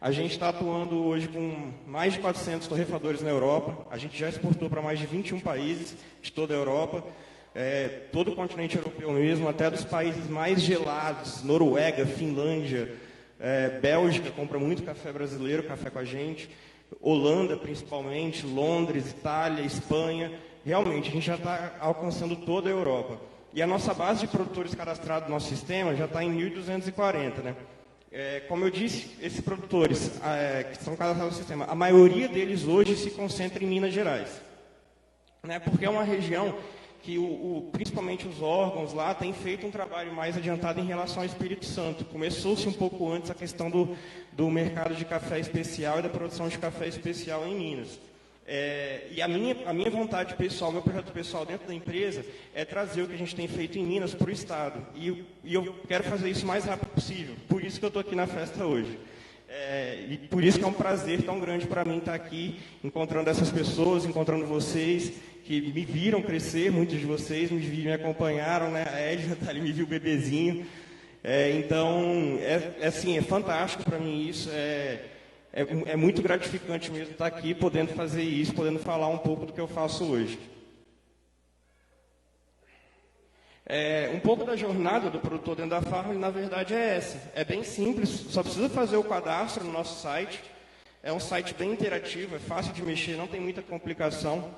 a gente está atuando hoje com mais de 400 torrefadores na Europa. A gente já exportou para mais de 21 países de toda a Europa, todo o continente europeu mesmo, até dos países mais gelados, Noruega, Finlândia, Bélgica compra muito café brasileiro, café com a gente, Holanda principalmente, Londres, Itália, Espanha. Realmente, a gente já está alcançando toda a Europa. E a nossa base de produtores cadastrados no nosso sistema já está em 1.240, né? Como eu disse, esses produtores que são cadastrados no sistema, a maioria deles hoje se concentra em Minas Gerais, né? Porque é uma região que principalmente os órgãos lá têm feito um trabalho mais adiantado em relação ao Espírito Santo. Começou-se um pouco antes a questão do mercado de café especial e da produção de café especial em Minas. E a minha vontade pessoal, meu projeto pessoal dentro da empresa é trazer o que a gente tem feito em Minas para o Estado. E eu quero fazer isso o mais rápido possível. Por isso que eu estou aqui na festa hoje. E por isso que é um prazer tão grande para mim estar aqui, encontrando essas pessoas, encontrando vocês, que me viram crescer, muitos de vocês me acompanharam, né? A Edna está ali, me viu bebezinho. Então, assim, é fantástico para mim isso. É muito gratificante mesmo estar aqui, podendo fazer isso, podendo falar um pouco do que eu faço hoje. Um pouco da jornada do produtor dentro da Farm, na verdade, é essa. É bem simples, só precisa fazer o cadastro no nosso site. É um site bem interativo, é fácil de mexer, não tem muita complicação.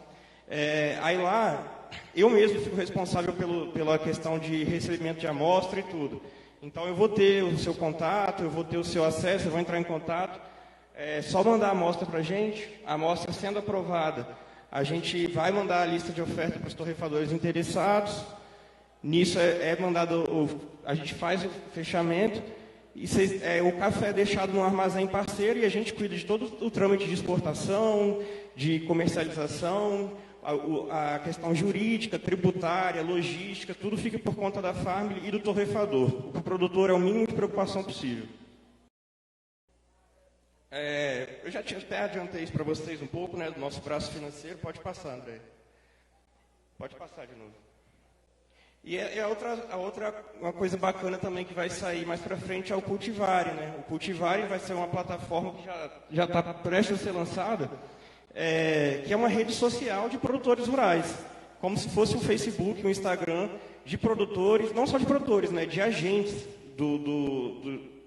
Aí lá, eu mesmo fico responsável pela questão de recebimento de amostra e tudo. Então, eu vou ter o seu contato, eu vou ter o seu acesso, eu vou entrar em contato. Só mandar a amostra para a gente, a amostra sendo aprovada, a gente vai mandar a lista de oferta para os torrefadores interessados. Nisso a gente faz o fechamento e o café é deixado no armazém parceiro e a gente cuida de todo o trâmite de exportação, de comercialização, a questão jurídica, tributária, logística, tudo fica por conta da Farm e do torrefador. O produtor é o mínimo de preocupação possível. Eu já até adiantei isso para vocês um pouco, né, do nosso braço financeiro. Pode passar, André. Pode passar de novo. E uma coisa bacana também que vai sair mais para frente é o Cultivari, né? O Cultivari vai ser uma plataforma que já está prestes a ser lançada, que é uma rede social de produtores rurais, como se fosse um Facebook, um Instagram de produtores, não só de produtores, né, de agentes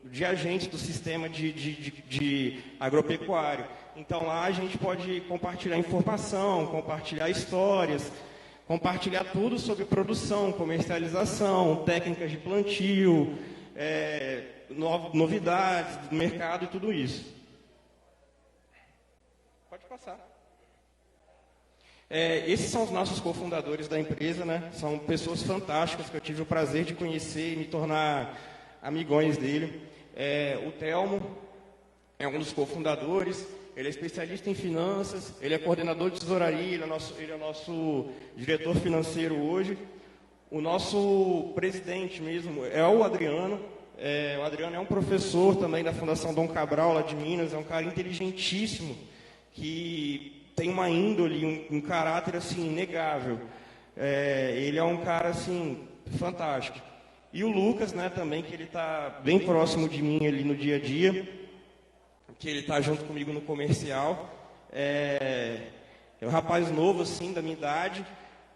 de agentes do sistema de agropecuário. Então, lá a gente pode compartilhar informação, compartilhar histórias, compartilhar tudo sobre produção, comercialização, técnicas de plantio, novidades do mercado e tudo isso. Pode passar. Esses são os nossos cofundadores da empresa, né? São pessoas fantásticas que eu tive o prazer de conhecer e me tornar amigões dele. O Telmo é um dos cofundadores, ele é especialista em finanças, ele é coordenador de tesouraria, ele é o nosso diretor financeiro hoje. O nosso presidente mesmo é o Adriano. O Adriano é um professor também da Fundação Dom Cabral, lá de Minas, é um cara inteligentíssimo, que tem uma índole, um caráter assim, inegável. Ele é um cara assim, fantástico. E o Lucas, né, também, que ele está bem próximo de mim ali no dia a dia, que ele está junto comigo no comercial. É um rapaz novo, assim, da minha idade,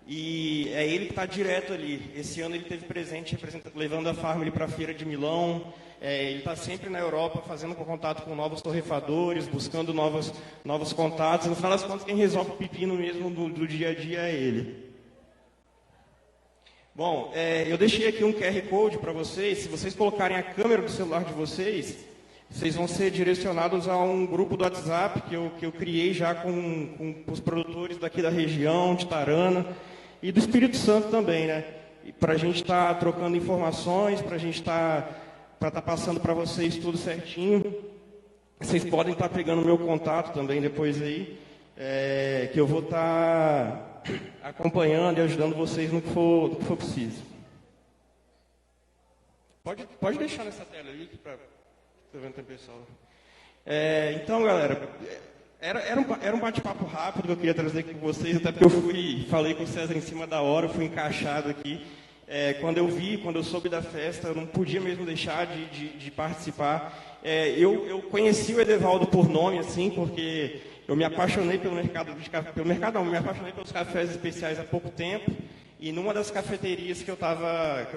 e é ele que está direto ali. Esse ano ele teve presente, levando a Farm para a Feira de Milão. Ele está sempre na Europa, fazendo contato com novos torrefadores, buscando novos contatos. No final das contas, quem resolve o pepino mesmo do dia a dia é ele. Bom, eu deixei aqui um QR Code para vocês. Se vocês colocarem a câmera do celular de vocês, vocês vão ser direcionados a um grupo do WhatsApp que eu criei já com os produtores daqui da região, de Tarana, e do Espírito Santo também, né? Para a gente estar trocando informações, para a gente estar passando para vocês tudo certinho. Vocês podem estar pegando o meu contato também depois aí, que eu vou estar acompanhando e ajudando vocês no que for preciso. Pode deixar nessa tela aí, para ver o pessoal. Então, galera, era um bate-papo rápido que eu queria trazer aqui com vocês, até porque eu falei com o César em cima da hora, eu fui encaixado aqui. Quando eu soube da festa, eu não podia mesmo deixar de participar. Eu conheci o Edevaldo por nome, assim, porque eu me apaixonei pelo mercado me apaixonei pelos cafés especiais há pouco tempo, e numa das cafeterias que eu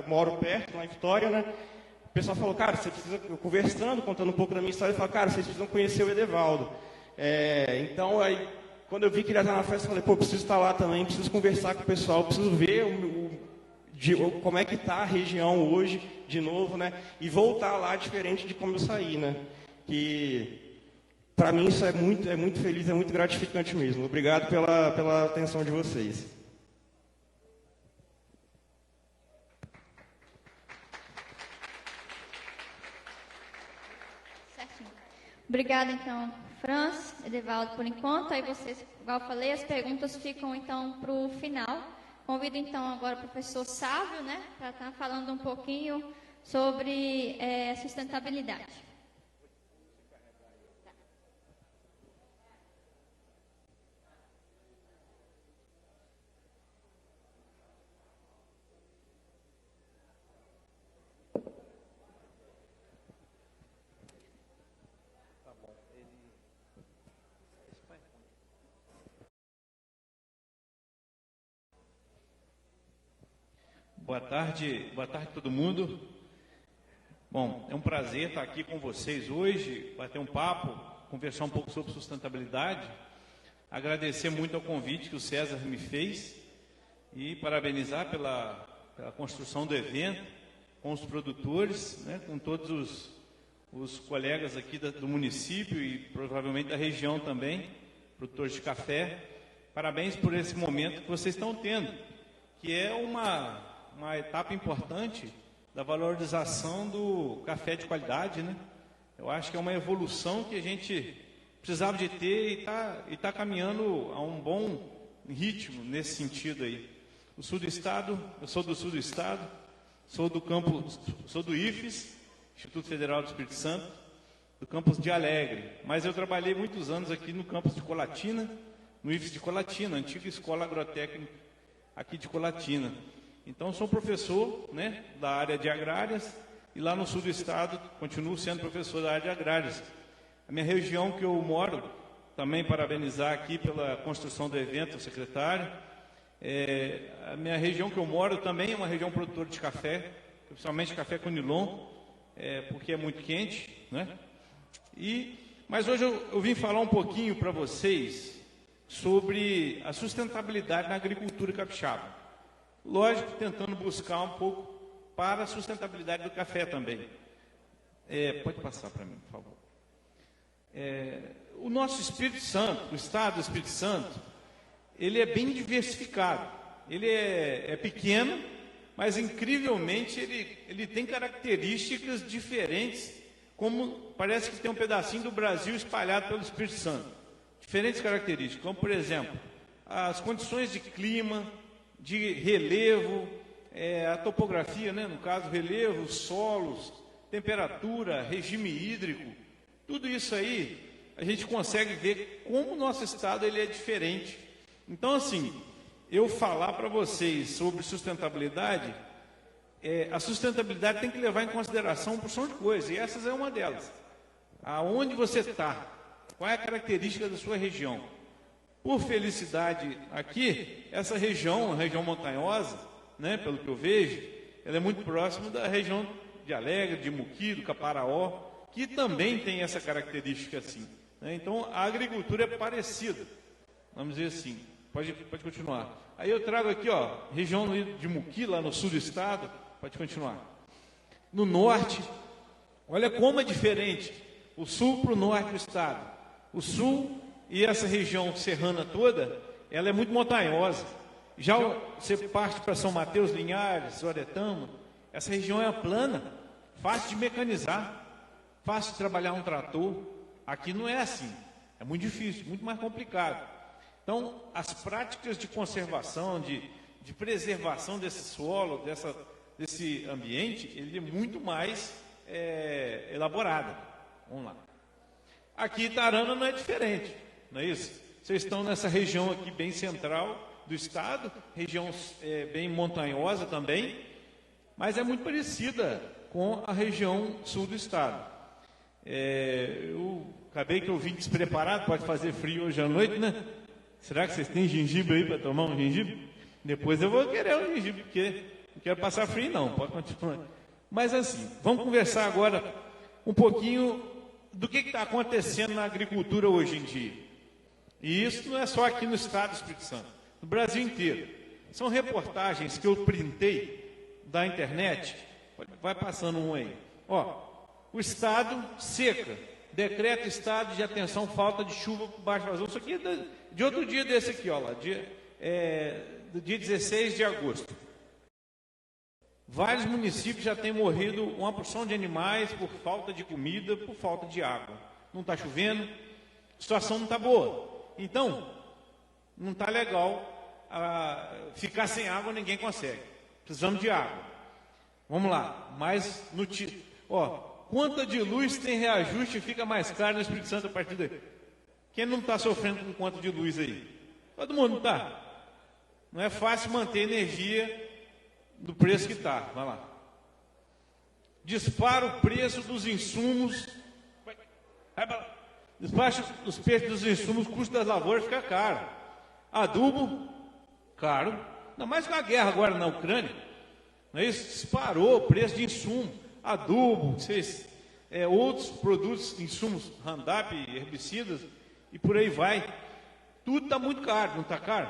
moro perto, lá em Vitória, né, o pessoal falou, cara, você precisa, conversando, contando um pouco da minha história, falou, cara, vocês precisam conhecer o Edevaldo. Então, aí, quando eu vi que ele ia estar na festa, eu falei, pô, preciso estar lá também, preciso conversar com o pessoal, preciso ver como é que está a região hoje, de novo, né? E voltar lá diferente de como eu saí, né? Que, para mim, isso é muito feliz, é muito gratificante mesmo. Obrigado pela atenção de vocês. Certinho. Obrigada, então, Franz, Edevaldo, por enquanto. Aí vocês, igual eu falei, as perguntas ficam, então, para o final. Convido, então, agora o professor Sávio, né, para estar falando um pouquinho sobre sustentabilidade. Boa tarde todo mundo. Bom, é um prazer estar aqui com vocês hoje, bater um papo, conversar um pouco sobre sustentabilidade. Agradecer muito ao convite que o César me fez e parabenizar pela construção do evento, com os produtores, né, com todos os colegas aqui do município e provavelmente da região também, produtores de café. Parabéns por esse momento que vocês estão tendo, que é uma etapa importante da valorização do café de qualidade, né? Eu acho que é uma evolução que a gente precisava de ter e tá caminhando a um bom ritmo nesse sentido aí. O sul do estado, eu sou do sul do estado, sou do IFES, Instituto Federal do Espírito Santo, do campus de Alegre, mas eu trabalhei muitos anos aqui no campus de Colatina, no IFES de Colatina, antiga escola agrotécnica aqui de Colatina. Então, sou professor, né, da área de agrárias, e lá no sul do estado continuo sendo professor da área de agrárias. A minha região que eu moro, também parabenizar aqui pela construção do evento, o secretário. A minha região que eu moro também é uma região produtora de café, principalmente café conilon, porque é muito quente, né? Mas hoje eu vim falar um pouquinho para vocês sobre a sustentabilidade na agricultura capixaba. Lógico, tentando buscar um pouco para a sustentabilidade do café também. Pode passar para mim, por favor. O nosso Espírito Santo, o Estado do Espírito Santo, ele é bem diversificado. Ele é pequeno, mas incrivelmente ele tem características diferentes, como parece que tem um pedacinho do Brasil espalhado pelo Espírito Santo. Diferentes características, como por exemplo, as condições de clima, de relevo, a topografia, né? No caso, relevo, solos, temperatura, regime hídrico, tudo isso aí a gente consegue ver como o nosso estado ele é diferente. Então, assim, eu falar para vocês sobre sustentabilidade, a sustentabilidade tem que levar em consideração uma porção de coisas, e essas é uma delas. Aonde você está, qual é a característica da sua região. Por felicidade aqui, essa região, a região montanhosa, né, pelo que eu vejo, ela é muito próxima da região de Alegre, de Muqui, do Caparaó, que também tem essa característica assim, né? Então, a agricultura é parecida, vamos dizer assim. Pode continuar. Aí eu trago aqui, ó, região de Muqui, lá no sul do estado, pode continuar. No norte, olha como é diferente o sul para o norte do estado. O sul e essa região serrana toda, ela é muito montanhosa. Já você parte para São Mateus, Linhares, Oretama, essa região é plana, fácil de mecanizar, fácil de trabalhar um trator. Aqui não é assim, é muito difícil, muito mais complicado. Então, as práticas de conservação, de preservação desse solo, desse ambiente, ele é muito mais elaborada. Vamos lá. Aqui, Itarana não é diferente, não é isso? Vocês estão nessa região aqui bem central do estado, região bem montanhosa também, mas é muito parecida com a região sul do estado. Eu acabei que eu vim despreparado, pode fazer frio hoje à noite, né? Será que vocês têm gengibre aí para tomar um gengibre? Depois eu vou querer um gengibre, porque não quero passar frio não, pode continuar. Mas assim, vamos conversar agora um pouquinho do que está acontecendo na agricultura hoje em dia. E isso não é só aqui no estado do Espírito Santo, no Brasil inteiro. São reportagens que eu printei da internet, vai passando um aí. Ó, o estado seca, decreta estado de atenção, falta de chuva por baixo vazão. Isso aqui é de outro dia desse aqui, ó lá, do dia 16 de agosto. Vários municípios já têm morrido uma porção de animais por falta de comida, por falta de água. Não está chovendo, a situação não está boa. Então, não está legal ficar sem água, ninguém consegue. Precisamos de água. Vamos lá, mas conta de luz tem reajuste e fica mais caro no Espírito Santo a partir daí. Quem não está sofrendo com conta de luz aí? Todo mundo está. Não é fácil manter energia do preço que está. Vai lá. Dispara o preço dos insumos. Dispara os preços dos insumos, o custo das lavouras fica caro. Adubo, caro. Ainda mais com a guerra agora na Ucrânia. Não é isso? Disparou o preço de insumo. Adubo, outros produtos, insumos, Roundup, herbicidas, e por aí vai. Tudo está muito caro, não está caro?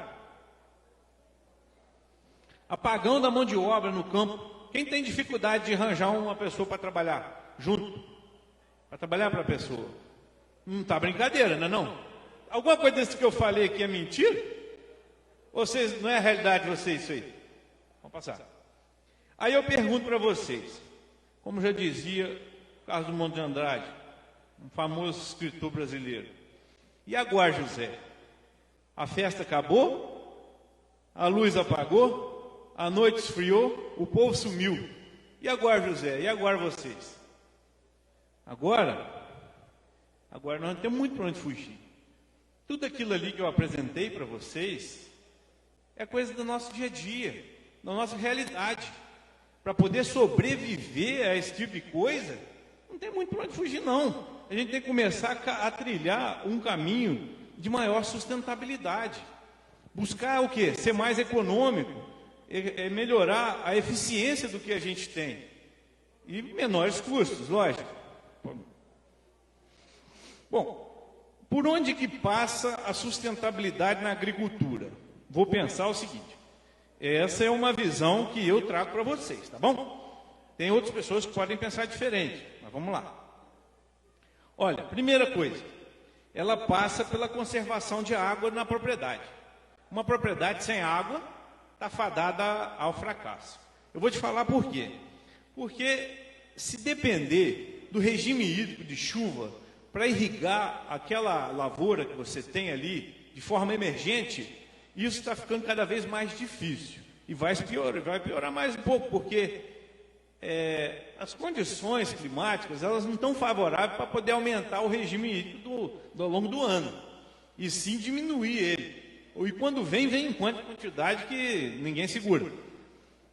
Apagão da mão de obra no campo. Quem tem dificuldade de arranjar uma pessoa para trabalhar junto? Para trabalhar para a pessoa? Não está brincadeira, não é não? Alguma coisa desse que eu falei aqui é mentira? Ou não é a realidade de vocês isso aí? Vamos passar. Aí eu pergunto para vocês, como já dizia Carlos Drummond de Andrade, um famoso escritor brasileiro. E agora, José? A festa acabou? A luz apagou? A noite esfriou? O povo sumiu. E agora, José? E agora vocês? Agora nós não temos muito para onde fugir. Tudo aquilo ali que eu apresentei para vocês é coisa do nosso dia a dia, da nossa realidade. Para poder sobreviver a esse tipo de coisa, não tem muito para onde fugir, não. A gente tem que começar a trilhar um caminho de maior sustentabilidade. Buscar o quê? Ser mais econômico, melhorar a eficiência do que a gente tem. E menores custos, lógico. Bom, por onde que passa a sustentabilidade na agricultura? Vou pensar o seguinte. Essa é uma visão que eu trago para vocês, tá bom? Tem outras pessoas que podem pensar diferente, mas vamos lá. Olha, primeira coisa, ela passa pela conservação de água na propriedade. uma propriedade sem água está fadada ao fracasso. Eu vou te falar por quê. Porque se depender do regime hídrico de chuva para irrigar aquela lavoura que você tem ali de forma emergente, isso está ficando cada vez mais difícil. E vai piorar mais um pouco, porque as condições climáticas elas não estão favoráveis para poder aumentar o regime hídrico ao longo do ano, e sim diminuir ele. E quando vem em quantidade que ninguém segura.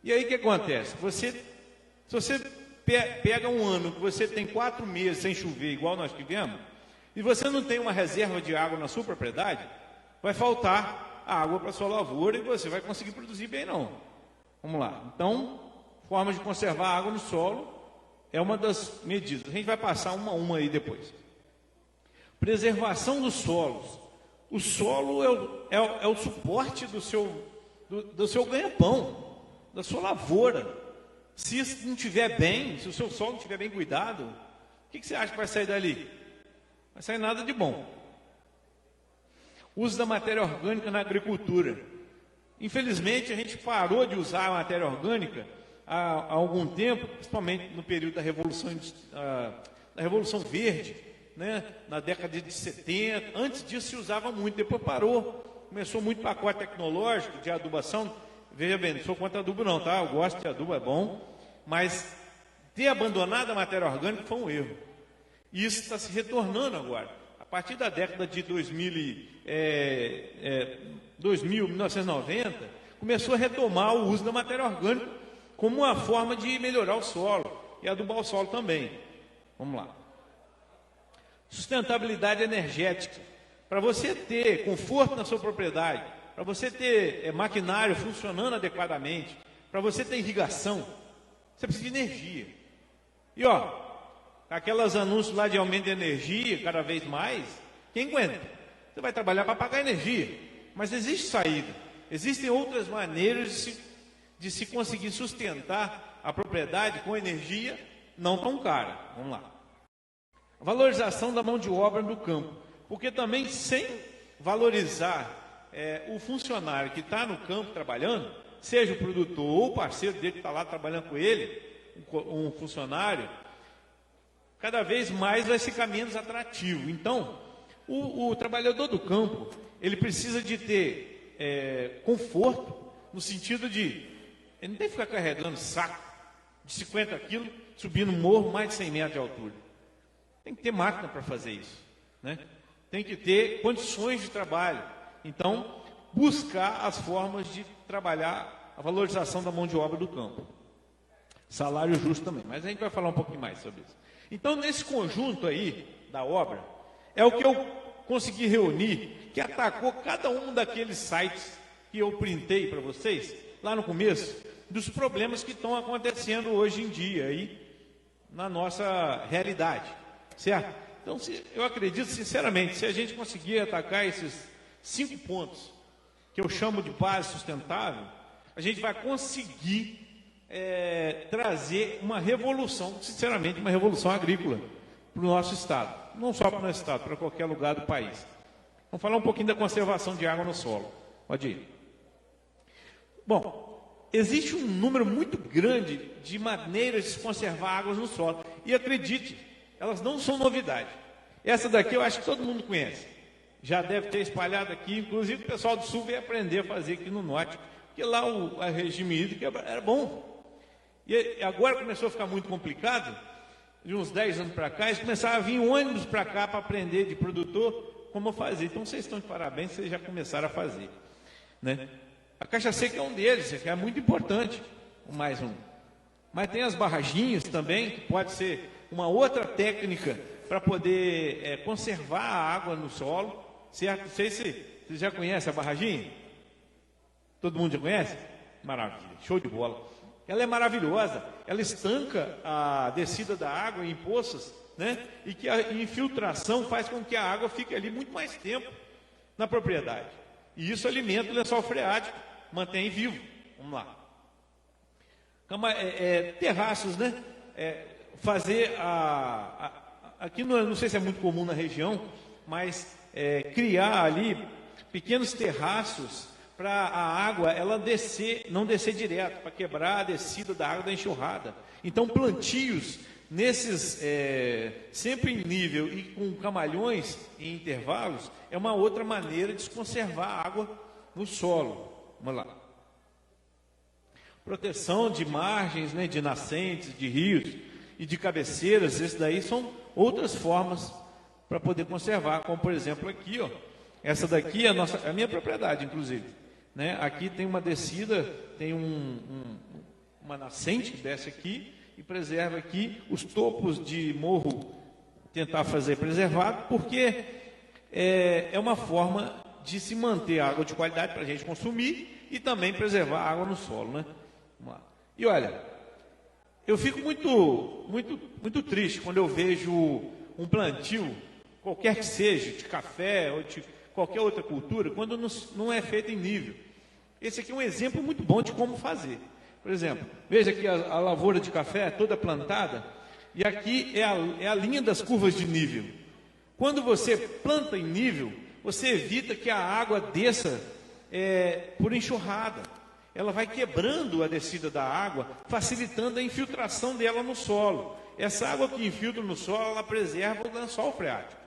E aí o que acontece? Se você pega um ano que você tem 4 meses sem chover, igual nós tivemos, e você não tem uma reserva de água na sua propriedade, vai faltar água para a sua lavoura e você vai conseguir produzir bem não. Vamos lá. Então, forma de conservar a água no solo é uma das medidas. A gente vai passar uma a uma aí depois. Preservação dos solos. O solo é o suporte do seu ganha-pão, da sua lavoura. Se isso não estiver bem, se o seu solo não estiver bem cuidado, o que você acha que vai sair dali? Não vai sair nada de bom. Uso da matéria orgânica na agricultura. Infelizmente, a gente parou de usar a matéria orgânica há algum tempo, principalmente no período da Revolução Verde, né? Na década de 70. Antes disso se usava muito, depois parou. Começou muito pacote tecnológico de adubação. Veja bem, não sou contra adubo não, tá? Eu gosto de adubo, é bom. Mas ter abandonado a matéria orgânica foi um erro. E isso está se retornando agora. A partir da década de 1990, começou a retomar o uso da matéria orgânica como uma forma de melhorar o solo e adubar o solo também. Vamos lá. Sustentabilidade energética. Para você ter conforto na sua propriedade, para você ter maquinário funcionando adequadamente, para você ter irrigação, você precisa de energia. E aquelas anúncios lá de aumento de energia, cada vez mais, quem aguenta? Você vai trabalhar para pagar energia. Mas existe saída. Existem outras maneiras de se conseguir sustentar a propriedade com energia não tão cara. Vamos lá. A valorização da mão de obra no campo. Porque também sem valorizar o funcionário que está no campo trabalhando, seja o produtor ou o parceiro dele que está lá trabalhando com ele, um funcionário, cada vez mais vai ficar menos atrativo. Então, o trabalhador do campo, ele precisa de ter conforto, no sentido de, ele não tem que ficar carregando saco de 50 quilos, subindo morro mais de 100 metros de altura. Tem que ter máquina para fazer isso, né? Tem que ter condições de trabalho. Então, buscar as formas de trabalhar a valorização da mão de obra do campo. Salário justo também, mas a gente vai falar um pouquinho mais sobre isso. Então, nesse conjunto aí da obra, é o que eu consegui reunir, que atacou cada um daqueles sites que eu printei para vocês, lá no começo, dos problemas que estão acontecendo hoje em dia aí, na nossa realidade, certo? Então, eu acredito sinceramente, se a gente conseguir atacar esses 5 pontos, que eu chamo de base sustentável, a gente vai conseguir trazer uma revolução, sinceramente, uma revolução agrícola para o nosso estado. Não só para o nosso estado, para qualquer lugar do país. Vamos falar um pouquinho da conservação de água no solo. Pode ir. Bom, existe um número muito grande de maneiras de se conservar águas no solo. E acredite, elas não são novidade. Essa daqui eu acho que todo mundo conhece. Já deve ter espalhado aqui, inclusive o pessoal do sul veio aprender a fazer aqui no norte, porque lá o regime hídrico era bom. E agora começou a ficar muito complicado, de uns 10 anos para cá, eles começaram a vir ônibus para cá para aprender de produtor como fazer. Então vocês estão de parabéns, vocês já começaram a fazer, né? A caixa seca é um deles, que é muito importante, mais um. Mas tem as barraginhas também, que pode ser uma outra técnica para poder conservar a água no solo, certo? Não sei se vocês já conhecem a barraginha. Todo mundo já conhece? Maravilha, show de bola. Ela é maravilhosa, ela estanca a descida da água em poças, né? E que a infiltração faz com que a água fique ali muito mais tempo na propriedade. E isso alimenta o lençol freático, mantém vivo. Vamos lá. Terraços, né? Fazer aqui não sei se é muito comum na região, mas criar ali pequenos terraços para a água ela descer, não descer direto, para quebrar a descida da água da enxurrada. Então, plantios nesses sempre em nível e com camalhões em intervalos é uma outra maneira de se conservar a água no solo. Vamos lá. Proteção de margens, né, de nascentes, de rios e de cabeceiras, esses daí são outras formas para poder conservar, como por exemplo aqui, ó, essa daqui é a minha propriedade, inclusive, né? Aqui tem uma descida, tem uma nascente que desce aqui e preserva aqui os topos de morro, tentar fazer preservado, porque é uma forma de se manter água de qualidade para a gente consumir e também preservar a água no solo, né? Vamos lá. E olha, eu fico muito triste quando eu vejo um plantio, qualquer que seja, de café ou de qualquer outra cultura, quando não é feito em nível. Esse aqui é um exemplo muito bom de como fazer. Por exemplo, veja aqui a lavoura de café toda plantada, e aqui é a linha das curvas de nível. Quando você planta em nível, você evita que a água desça por enxurrada. Ela vai quebrando a descida da água, facilitando a infiltração dela no solo. Essa água que infiltra no solo, ela preserva o lençol freático.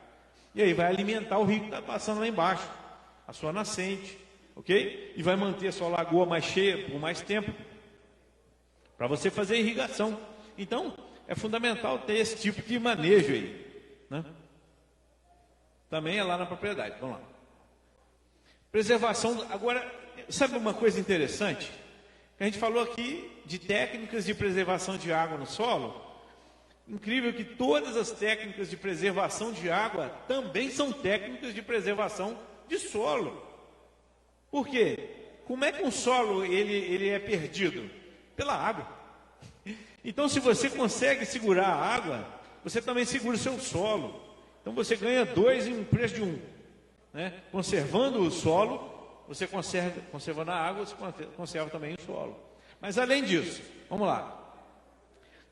E aí vai alimentar o rio que está passando lá embaixo, a sua nascente, ok? E vai manter a sua lagoa mais cheia por mais tempo, para você fazer irrigação. Então, é fundamental ter esse tipo de manejo aí, né? Também é lá na propriedade. Vamos lá. Preservação. Agora, sabe uma coisa interessante? A gente falou aqui de técnicas de preservação de água no solo. Incrível que todas as técnicas de preservação de água também são técnicas de preservação de solo. Por quê? Como é que um solo ele é perdido? Pela água. Então, se você consegue segurar a água, você também segura o seu solo. Então, você ganha 2 em um preço de 1. Né? Conservando o solo, você conservando a água, você conserva também o solo. Mas, além disso, vamos lá.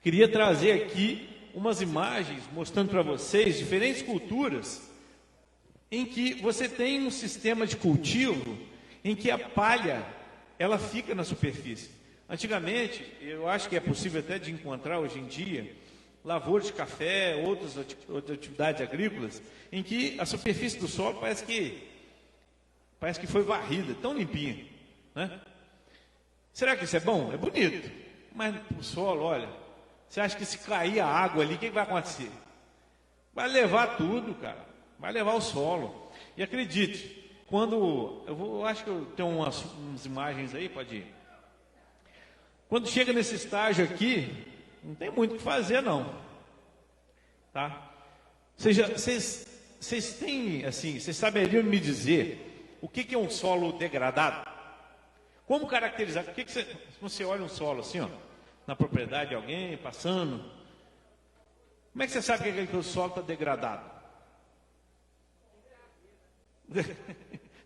Queria trazer aqui umas imagens mostrando para vocês diferentes culturas em que você tem um sistema de cultivo em que a palha ela fica na superfície. Antigamente, eu acho que é possível até de encontrar hoje em dia, lavouras de café, outras atividades agrícolas, em que a superfície do solo parece que foi varrida, tão limpinha, né? Será que isso é bom? É bonito, mas o solo, olha, você acha que se cair a água ali, o que vai acontecer? Vai levar tudo, cara, vai levar o solo. E acredite, quando, eu acho que eu tenho umas imagens aí, pode ir. Quando chega nesse estágio aqui, não tem muito o que fazer, não. Tá? Vocês têm, assim, vocês saberiam me dizer o que é um solo degradado? Como caracterizar? Se você olha um solo assim, ó, na propriedade de alguém, passando, como é que você sabe que o solo está degradado?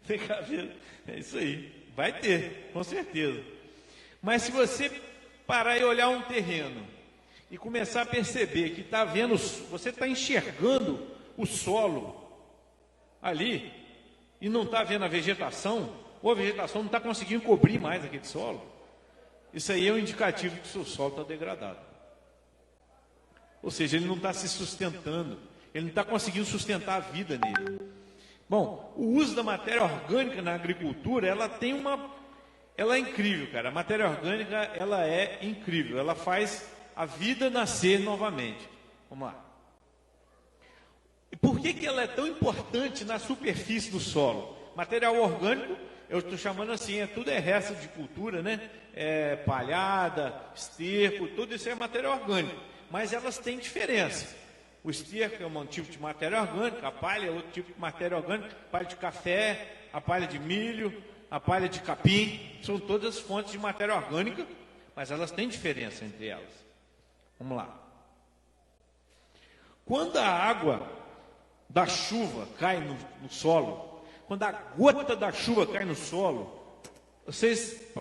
Tem cabelo. É isso aí. Vai ter, com certeza. Mas se você parar e olhar um terreno e começar a perceber que está vendo, você está enxergando o solo ali e não está vendo a vegetação, ou a vegetação não está conseguindo cobrir mais aquele solo, isso aí é um indicativo de que o seu solo está degradado. Ou seja, ele não está se sustentando, ele não está conseguindo sustentar a vida nele. Bom, o uso da matéria orgânica na agricultura, ela é incrível, cara. A matéria orgânica, ela é incrível. Ela faz a vida nascer novamente. Vamos lá. E por que ela é tão importante na superfície do solo? Material orgânico, eu estou chamando assim, tudo é resto de cultura, né? Palhada, esterco, tudo isso é matéria orgânica. Mas elas têm diferença. O esterco é um tipo de matéria orgânica, a palha é outro tipo de matéria orgânica, a palha de café, a palha de milho, a palha de capim, são todas fontes de matéria orgânica, mas elas têm diferença entre elas. Vamos lá. Quando a água da chuva cai no solo, quando a gota da chuva cai no solo,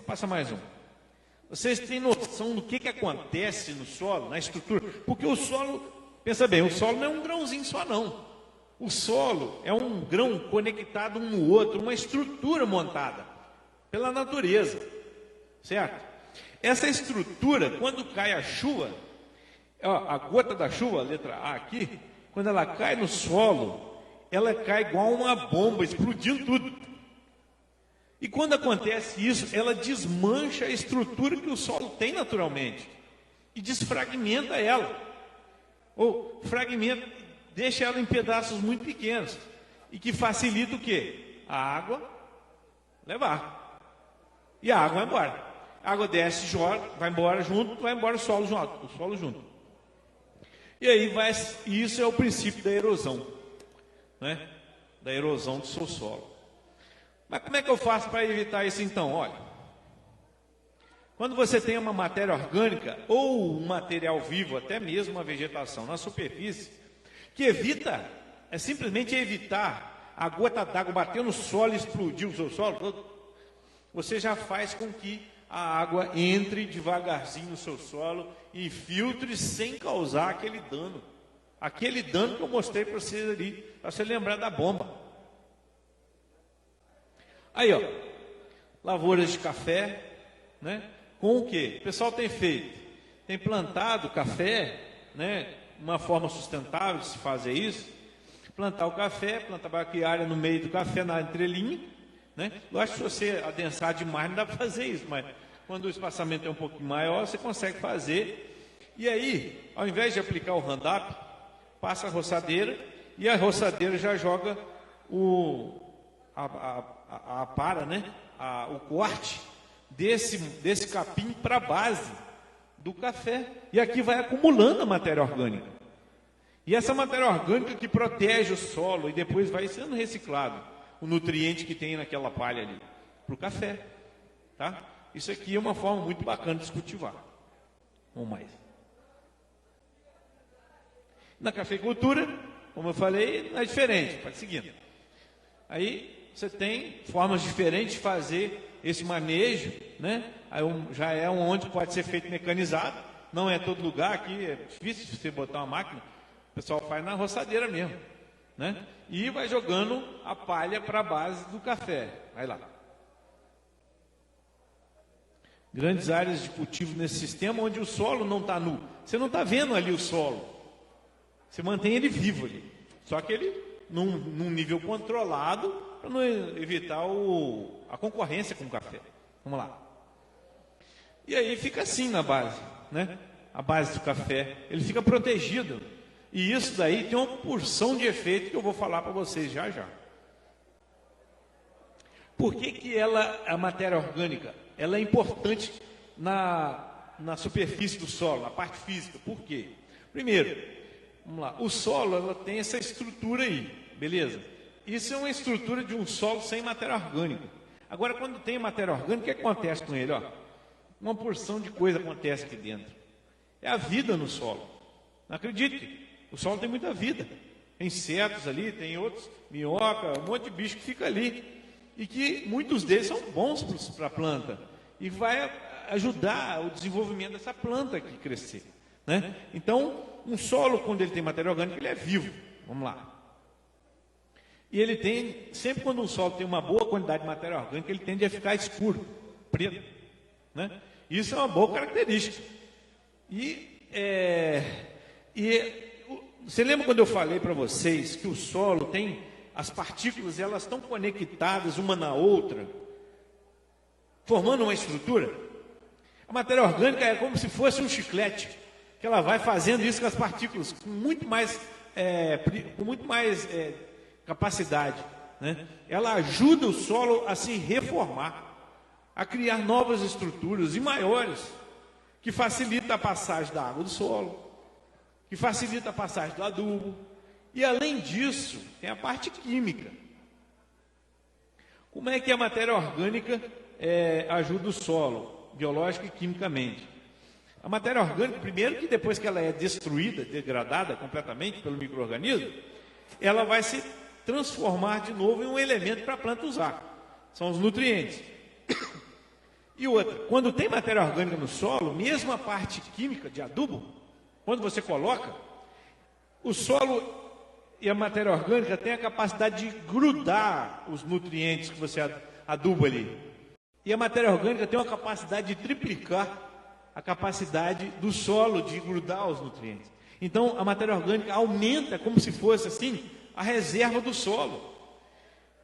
passa mais um. Vocês têm noção do que acontece no solo, na estrutura? Porque o solo, pensa bem, o solo não é um grãozinho só não. O solo é um grão conectado um no outro, uma estrutura montada. pela natureza, certo? Essa estrutura, quando cai a chuva, ó, a gota da chuva, a letra A aqui, quando ela cai no solo, ela cai igual uma bomba, explodindo tudo. E quando acontece isso, ela desmancha a estrutura que o solo tem naturalmente e desfragmenta ela, ou fragmenta, deixa ela em pedaços muito pequenos, e que facilita o quê? A água levar. E a água vai embora. A água desce, joga, vai embora junto, vai embora o solo junto. E aí isso é o princípio da erosão, né? Da erosão do seu solo. Mas como é que eu faço para evitar isso então? Olha, quando você tem uma matéria orgânica ou um material vivo, até mesmo uma vegetação na superfície, que simplesmente evitar a gota d'água bater no solo e explodir o seu solo todo, você já faz com que a água entre devagarzinho no seu solo e filtre sem causar aquele dano. Aquele dano que eu mostrei para vocês ali, para você lembrar da bomba. Aí, ó, lavouras de café, né? Com o que? O pessoal tem feito? Tem plantado café, né? Uma forma sustentável de se fazer isso. Plantar o café, plantar braquiária no meio do café, na entrelinha, né? Lógico que se você adensar demais, não dá para fazer isso, mas quando o espaçamento é um pouquinho maior, você consegue fazer. E aí, ao invés de aplicar o Roundup, passa a roçadeira, e a roçadeira já joga o corte desse capim para a base do café. E aqui vai acumulando a matéria orgânica. E essa matéria orgânica que protege o solo e depois vai sendo reciclado, o nutriente que tem naquela palha ali, para o café. Tá? Isso aqui é uma forma muito bacana de se cultivar. Vamos mais. Na cafeicultura, como eu falei, é diferente. Vai seguindo. Aí você tem formas diferentes de fazer esse manejo, né? Aí já é onde pode ser feito mecanizado. Não é todo lugar, aqui é difícil você botar uma máquina. O pessoal faz na roçadeira mesmo, né? E vai jogando a palha para a base do café. Vai lá. Grandes áreas de cultivo nesse sistema onde o solo não está nu. Você não está vendo ali o solo. Você mantém ele vivo ali. Só que ele num nível controlado para não evitar a concorrência com o café. Vamos lá. E aí fica assim na base, né? A base do café. Ele fica protegido. E isso daí tem uma porção de efeito que eu vou falar para vocês já já. Por que a matéria orgânica, ela é importante na superfície do solo, na parte física? Por quê? Primeiro, vamos lá, o solo ela tem essa estrutura aí, beleza? Isso é uma estrutura de um solo sem matéria orgânica. Agora, quando tem matéria orgânica, o que acontece com ele? Ó? Uma porção de coisa acontece aqui dentro. É a vida no solo. Não acredite, o solo tem muita vida. Tem insetos ali, tem outros, minhoca, um monte de bicho que fica ali. E que muitos deles são bons para a planta. E vai ajudar o desenvolvimento dessa planta aqui crescer. Né? Então, um solo, quando ele tem matéria orgânica, ele é vivo. Vamos lá. E ele tem, sempre quando um solo tem uma boa quantidade de matéria orgânica, ele tende a ficar escuro, preto. Né? Isso é uma boa característica. Você lembra quando eu falei para vocês que o solo tem as partículas, elas estão conectadas uma na outra, formando uma estrutura? A matéria orgânica é como se fosse um chiclete, que ela vai fazendo isso com as partículas, com muito mais capacidade. Né? Ela ajuda o solo a se reformar, a criar novas estruturas e maiores, que facilita a passagem da água do solo, que facilita a passagem do adubo. E além disso, tem a parte química. Como é que a matéria orgânica ajuda o solo, biológica e quimicamente? A matéria orgânica, primeiro que depois que ela é destruída, degradada completamente pelo micro-organismo, ela vai se transformar de novo em um elemento para a planta usar. São os nutrientes. E outra, quando tem matéria orgânica no solo, mesmo a parte química de adubo, quando você coloca, o solo e a matéria orgânica têm a capacidade de grudar os nutrientes que você aduba ali. E a matéria orgânica tem uma capacidade de triplicar a capacidade do solo de grudar os nutrientes. Então, a matéria orgânica aumenta como se fosse assim a reserva do solo.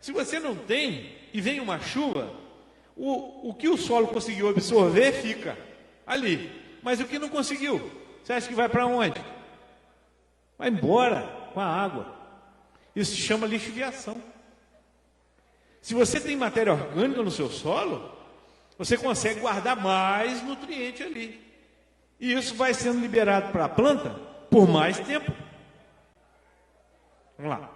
Se você não tem e vem uma chuva, o que o solo conseguiu absorver fica ali. Mas o que não conseguiu, você acha que vai para onde? Vai embora com a água. Isso se chama lixiviação. Se você tem matéria orgânica no seu solo, você consegue guardar mais nutriente ali. E isso vai sendo liberado para a planta por mais tempo. Vamos lá.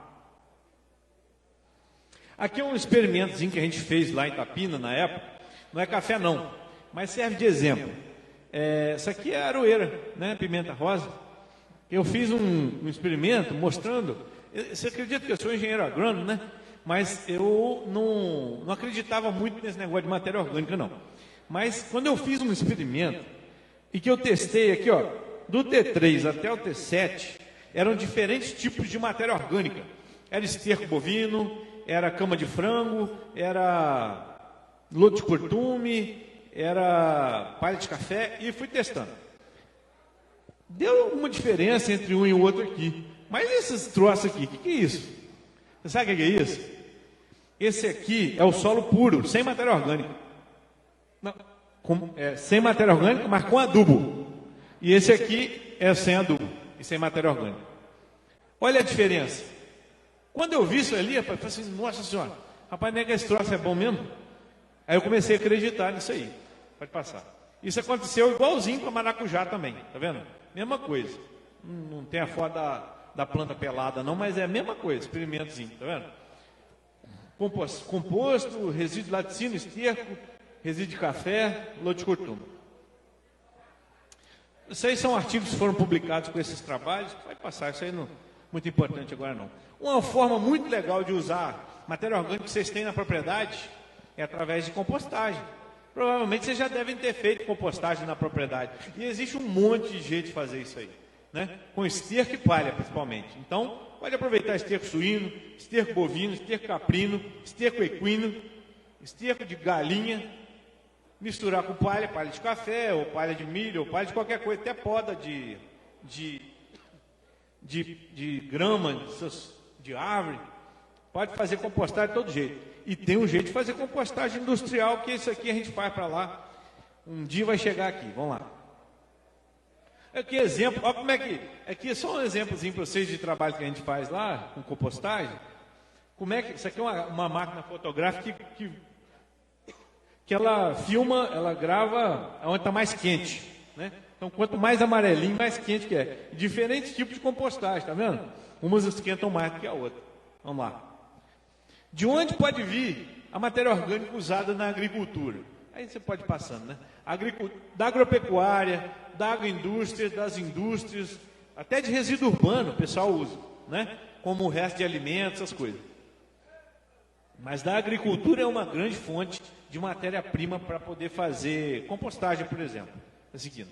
Aqui é um experimentozinho que a gente fez lá em Itapina, na época. Não é café não, mas serve de exemplo. Essa aqui é aroeira, né? Pimenta rosa. Eu fiz um experimento mostrando. Você acredita que eu sou engenheiro agrônomo, né? Mas eu não acreditava muito nesse negócio de matéria orgânica, não. Mas quando eu fiz um experimento, e que eu testei aqui, ó, do T3 até o T7, eram diferentes tipos de matéria orgânica. Era esterco bovino, era cama de frango, era lodo de curtume, era palha de café, e fui testando. Deu uma diferença entre um e o outro aqui. Mas esses troços aqui, o que é isso? Você sabe o que é isso? Esse aqui é o solo puro, sem matéria orgânica. Não, sem matéria orgânica, mas com adubo. E esse aqui é sem adubo e sem matéria orgânica. Olha a diferença. Quando eu vi isso ali, rapaz, eu falei assim, nossa senhora, rapaz, não é que esse troço é bom mesmo? Aí eu comecei a acreditar nisso aí. Pode passar. Isso aconteceu igualzinho com a maracujá também, tá vendo? Mesma coisa. Não tem a foto da planta pelada não, mas é a mesma coisa, experimentozinho, tá vendo? Composto, resíduo de laticínio, esterco, resíduo de café, lodo de curtume. Isso aí são artigos que foram publicados com esses trabalhos, vai passar, isso aí não muito importante agora não. Uma forma muito legal de usar matéria orgânica que vocês têm na propriedade é através de compostagem. Provavelmente vocês já devem ter feito compostagem na propriedade. E existe um monte de jeito de fazer isso aí, né? Com esterco e palha, principalmente. Então, pode aproveitar esterco suíno, esterco bovino, esterco caprino, esterco equino, esterco de galinha, misturar com palha de café, ou palha de milho, ou palha de qualquer coisa, até poda de grama, de árvore. Pode fazer compostagem de todo jeito. E tem um jeito de fazer compostagem industrial, que isso aqui a gente faz para lá. Um dia vai chegar aqui, vamos lá. Aqui exemplo, olha como é que... Aqui é só um exemplozinho para vocês de trabalho que a gente faz lá, com compostagem. Como é que... Isso aqui é uma máquina fotográfica que ela filma, ela grava onde está mais quente, né? Então, quanto mais amarelinho, mais quente que é. Diferentes tipos de compostagem, tá vendo? Umas esquentam mais do que a outra. Vamos lá. De onde pode vir a matéria orgânica usada na agricultura? Aí você pode ir passando, né? Da agropecuária, da agroindústria, das indústrias, até de resíduo urbano o pessoal usa, né? Como o resto de alimentos, essas coisas. Mas da agricultura é uma grande fonte de matéria-prima para poder fazer compostagem, por exemplo. Tá seguindo.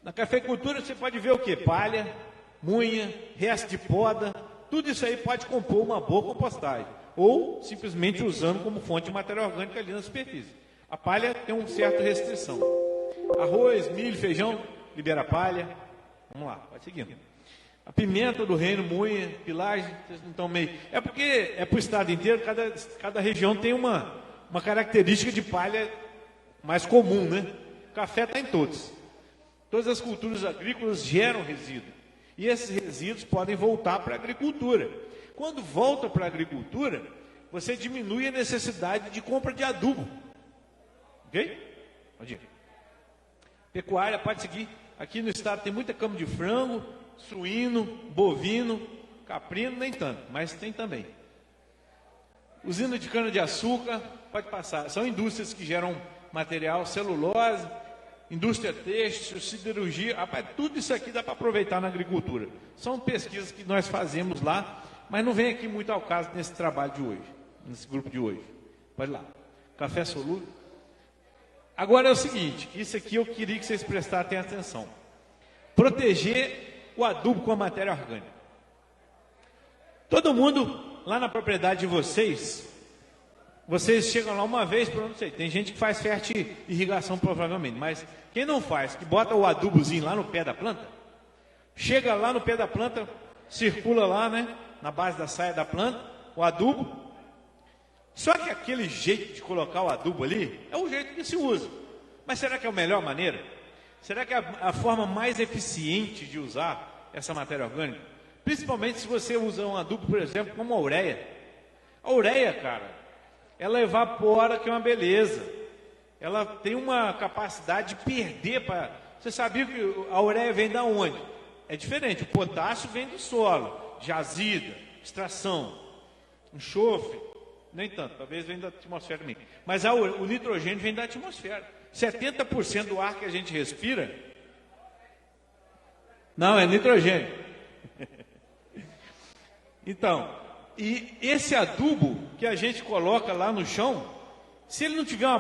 Na cafeicultura você pode ver o quê? Palha, munha, resto de poda, tudo isso aí pode compor uma boa compostagem. Ou simplesmente usando como fonte de matéria orgânica ali na superfície. A palha tem uma certa restrição. Arroz, milho, feijão, libera palha. Vamos lá, vai seguindo. A pimenta do reino, munha, pilagem, vocês não estão meio... É porque é para o estado inteiro, cada região tem uma característica de palha mais comum, né? O café está em todos. Todas as culturas agrícolas geram resíduo. E esses resíduos podem voltar para a agricultura. Quando volta para a agricultura, você diminui a necessidade de compra de adubo. Ok? Pode ir. Pecuária, pode seguir. Aqui no estado tem muita cama de frango, suíno, bovino, caprino, nem tanto, mas tem também. Usina de cana-de-açúcar, pode passar. São indústrias que geram material, celulose, indústria têxtil, siderurgia, rapaz, tudo isso aqui dá para aproveitar na agricultura. São pesquisas que nós fazemos lá, mas não vem aqui muito ao caso nesse trabalho de hoje, nesse grupo de hoje. Pode lá. Café solúvel. Agora é o seguinte, isso aqui eu queria que vocês prestassem atenção. Proteger o adubo com a matéria orgânica. Todo mundo lá na propriedade de vocês Vocês chegam lá uma vez, não sei, tem gente que faz irrigação provavelmente, mas quem não faz, que bota o adubozinho lá no pé da planta, chega lá no pé da planta, circula lá, né, na base da saia da planta, o adubo. Só que aquele jeito de colocar o adubo ali é o jeito que se usa. Mas será que é a melhor maneira? Será que é a forma mais eficiente de usar essa matéria orgânica? Principalmente se você usa um adubo, por exemplo, como a ureia. A ureia, cara, ela evapora, que é uma beleza. Ela tem uma capacidade de perder. Você sabia que a ureia vem da onde? É diferente. O potássio vem do solo, jazida, extração, enxofre. Nem tanto, talvez venha da atmosfera também. Mas o nitrogênio vem da atmosfera. 70% do ar que a gente respira, não, é nitrogênio. Então, e esse adubo que a gente coloca lá no chão, se ele não tiver uma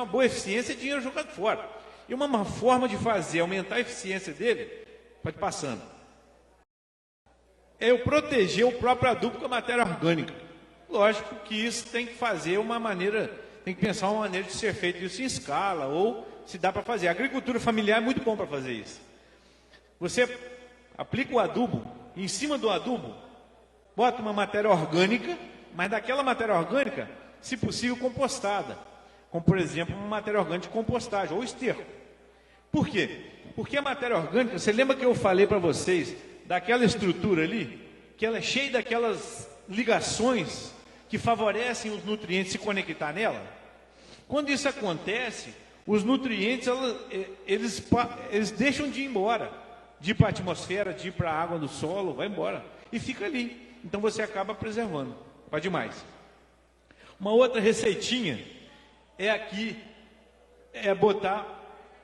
boa eficiência, é dinheiro jogado fora. E uma forma de fazer aumentar a eficiência dele, pode passando, é eu proteger o próprio adubo com a matéria orgânica. Lógico que isso tem que fazer tem que pensar uma maneira de ser feito isso em escala, ou se dá para fazer. A agricultura familiar é muito bom para fazer isso. Você aplica o adubo, e em cima do adubo, bota uma matéria orgânica, mas daquela matéria orgânica, se possível, compostada. Como, por exemplo, uma matéria orgânica de compostagem, ou esterco. Por quê? Porque a matéria orgânica, você lembra que eu falei para vocês daquela estrutura ali, que ela é cheia daquelas ligações que favorecem os nutrientes se conectar nela? Quando isso acontece, os nutrientes eles deixam de ir embora, de ir para a atmosfera, de ir para a água do solo, vai embora e fica ali. Então você acaba preservando. Pode mais. Uma outra receitinha é botar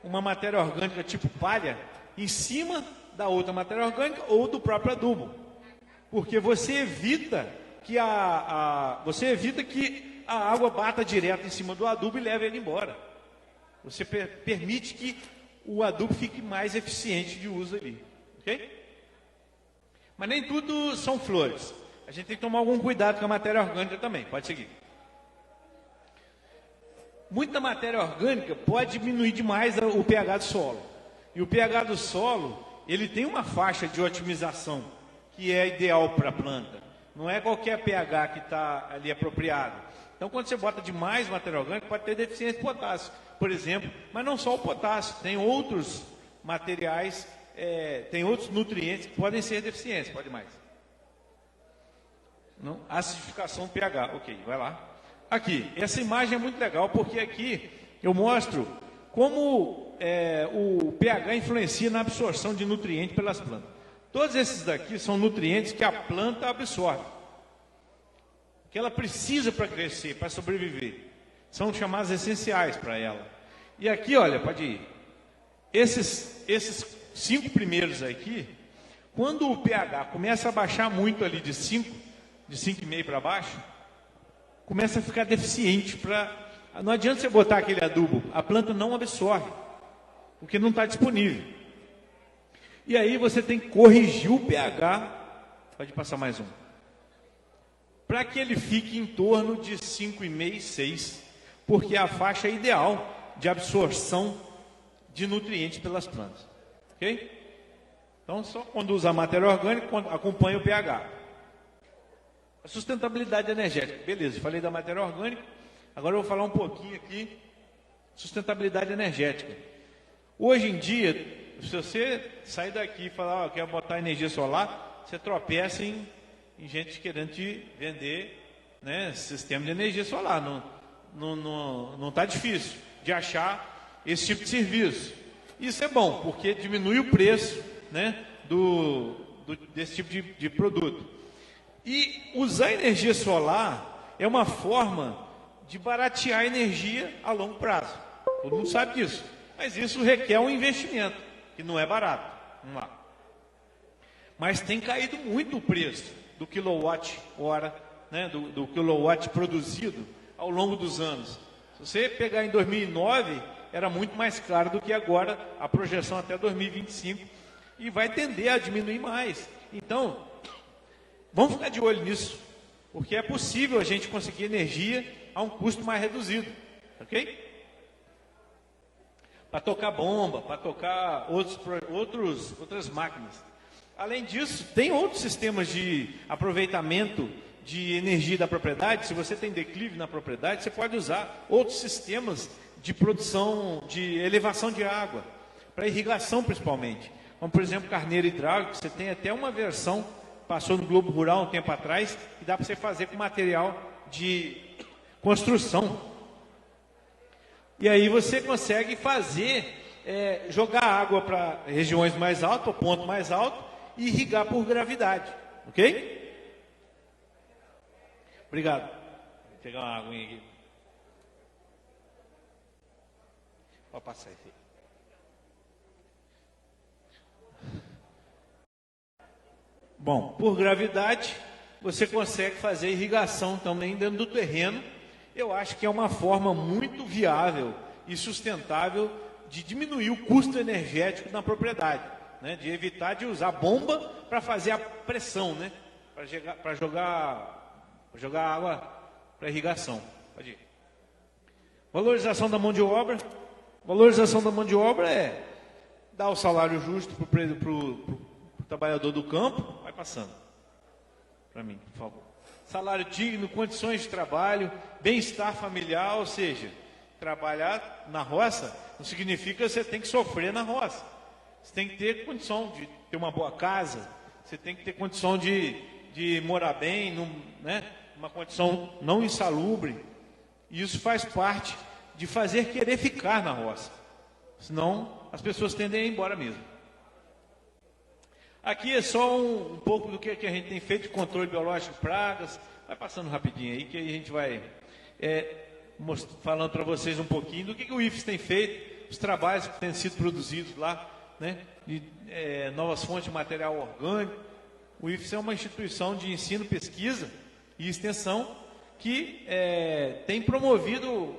uma matéria orgânica tipo palha em cima da outra matéria orgânica ou do próprio adubo, porque você evita que a água bata direto em cima do adubo e leve ele embora. Você permite que o adubo fique mais eficiente de uso ali, ok? Mas nem tudo são flores. A gente tem que tomar algum cuidado com a matéria orgânica também. Pode seguir. Muita matéria orgânica pode diminuir demais o pH do solo. E o pH do solo, ele tem uma faixa de otimização que é ideal para a planta. Não é qualquer pH que está ali apropriado. Então, quando você bota demais matéria orgânica, pode ter deficiência de potássio, por exemplo. Mas não só o potássio, tem outros materiais, tem outros nutrientes que podem ser deficientes. Pode mais. Não? Acidificação do pH. Ok, vai lá. Aqui, essa imagem é muito legal, porque aqui eu mostro como o pH influencia na absorção de nutrientes pelas plantas. Todos esses daqui são nutrientes que a planta absorve, que ela precisa para crescer, para sobreviver. São chamados essenciais para ela. E aqui, olha, pode ir. Esses 5 primeiros aqui, quando o pH começa a baixar muito ali de 5,5 para baixo, começa a ficar deficiente. Não adianta você botar aquele adubo, a planta não absorve, porque não está disponível. E aí você tem que corrigir o pH, pode passar mais um, para que ele fique em torno de 5,5, 6, porque é a faixa ideal de absorção de nutrientes pelas plantas. Ok? Então, só quando usa matéria orgânica, acompanha o pH. A sustentabilidade energética. Beleza, falei da matéria orgânica, agora eu vou falar um pouquinho aqui sustentabilidade energética. Hoje em dia, se você sair daqui e falar, quer botar energia solar, você tropeça em gente querendo te vender, né, sistema de energia solar. Não está difícil de achar esse tipo de serviço. Isso é bom, porque diminui o preço, né, desse tipo de produto. E usar energia solar é uma forma de baratear a energia a longo prazo. Todo mundo sabe disso. Mas isso requer um investimento, que não é barato. Vamos lá. Mas tem caído muito o preço do quilowatt-hora, né, do quilowatt produzido ao longo dos anos. Se você pegar em 2009, era muito mais caro do que agora, a projeção até 2025, e vai tender a diminuir mais. Então, vamos ficar de olho nisso. porque é possível a gente conseguir energia a um custo mais reduzido, ok? Para tocar bomba, para tocar outras máquinas. Além disso, tem outros sistemas de aproveitamento de energia da propriedade. Se você tem declive na propriedade, você pode usar outros sistemas de produção, de elevação de água, para irrigação principalmente. Como, por exemplo, carneiro hidráulico. Você tem até uma versão, passou no Globo Rural um tempo atrás, que dá para você fazer com material de construção. E aí você consegue fazer, jogar água para regiões mais altas, para o ponto mais alto, e irrigar por gravidade, ok? Obrigado. Vou pegar uma aguinha aqui. Pode passar aí. Bom, por gravidade, você consegue fazer irrigação também dentro do terreno. Eu acho que é uma forma muito viável e sustentável de diminuir o custo energético na propriedade, né? De evitar de usar bomba para fazer a pressão, né? Para jogar água para irrigação. Pode ir. Valorização da mão de obra. Valorização da mão de obra é dar o salário justo para o trabalhador do campo. Vai passando para mim, por favor. Salário digno, condições de trabalho, bem-estar familiar, ou seja, trabalhar na roça não significa que você tem que sofrer na roça. Você tem que ter condição de ter uma boa casa, você tem que ter condição de morar bem, né? Uma condição não insalubre. E isso faz parte de fazer querer ficar na roça. Senão, as pessoas tendem a ir embora mesmo. Aqui é só um pouco do que a gente tem feito de controle biológico de pragas. Vai passando rapidinho aí, que a gente vai falando para vocês um pouquinho do que o IFES tem feito, os trabalhos que têm sido produzidos lá, né, de novas fontes de material orgânico. O IFES é uma instituição de ensino, pesquisa e extensão que tem promovido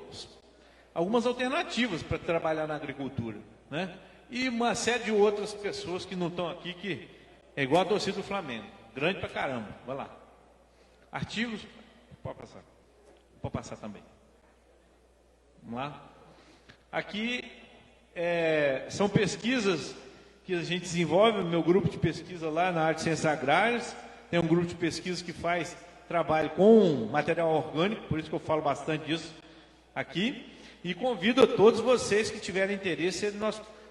algumas alternativas para trabalhar na agricultura, né? E uma série de outras pessoas que não estão aqui, que é igual a torcida do Flamengo, grande pra caramba. Vai lá. Artigos, pode passar também. Vamos lá. Aqui são pesquisas que a gente desenvolve no meu grupo de pesquisa lá na área de ciências agrárias. Tem um grupo de pesquisa que faz trabalho com material orgânico, por isso que eu falo bastante disso aqui. E convido a todos vocês que tiverem interesse em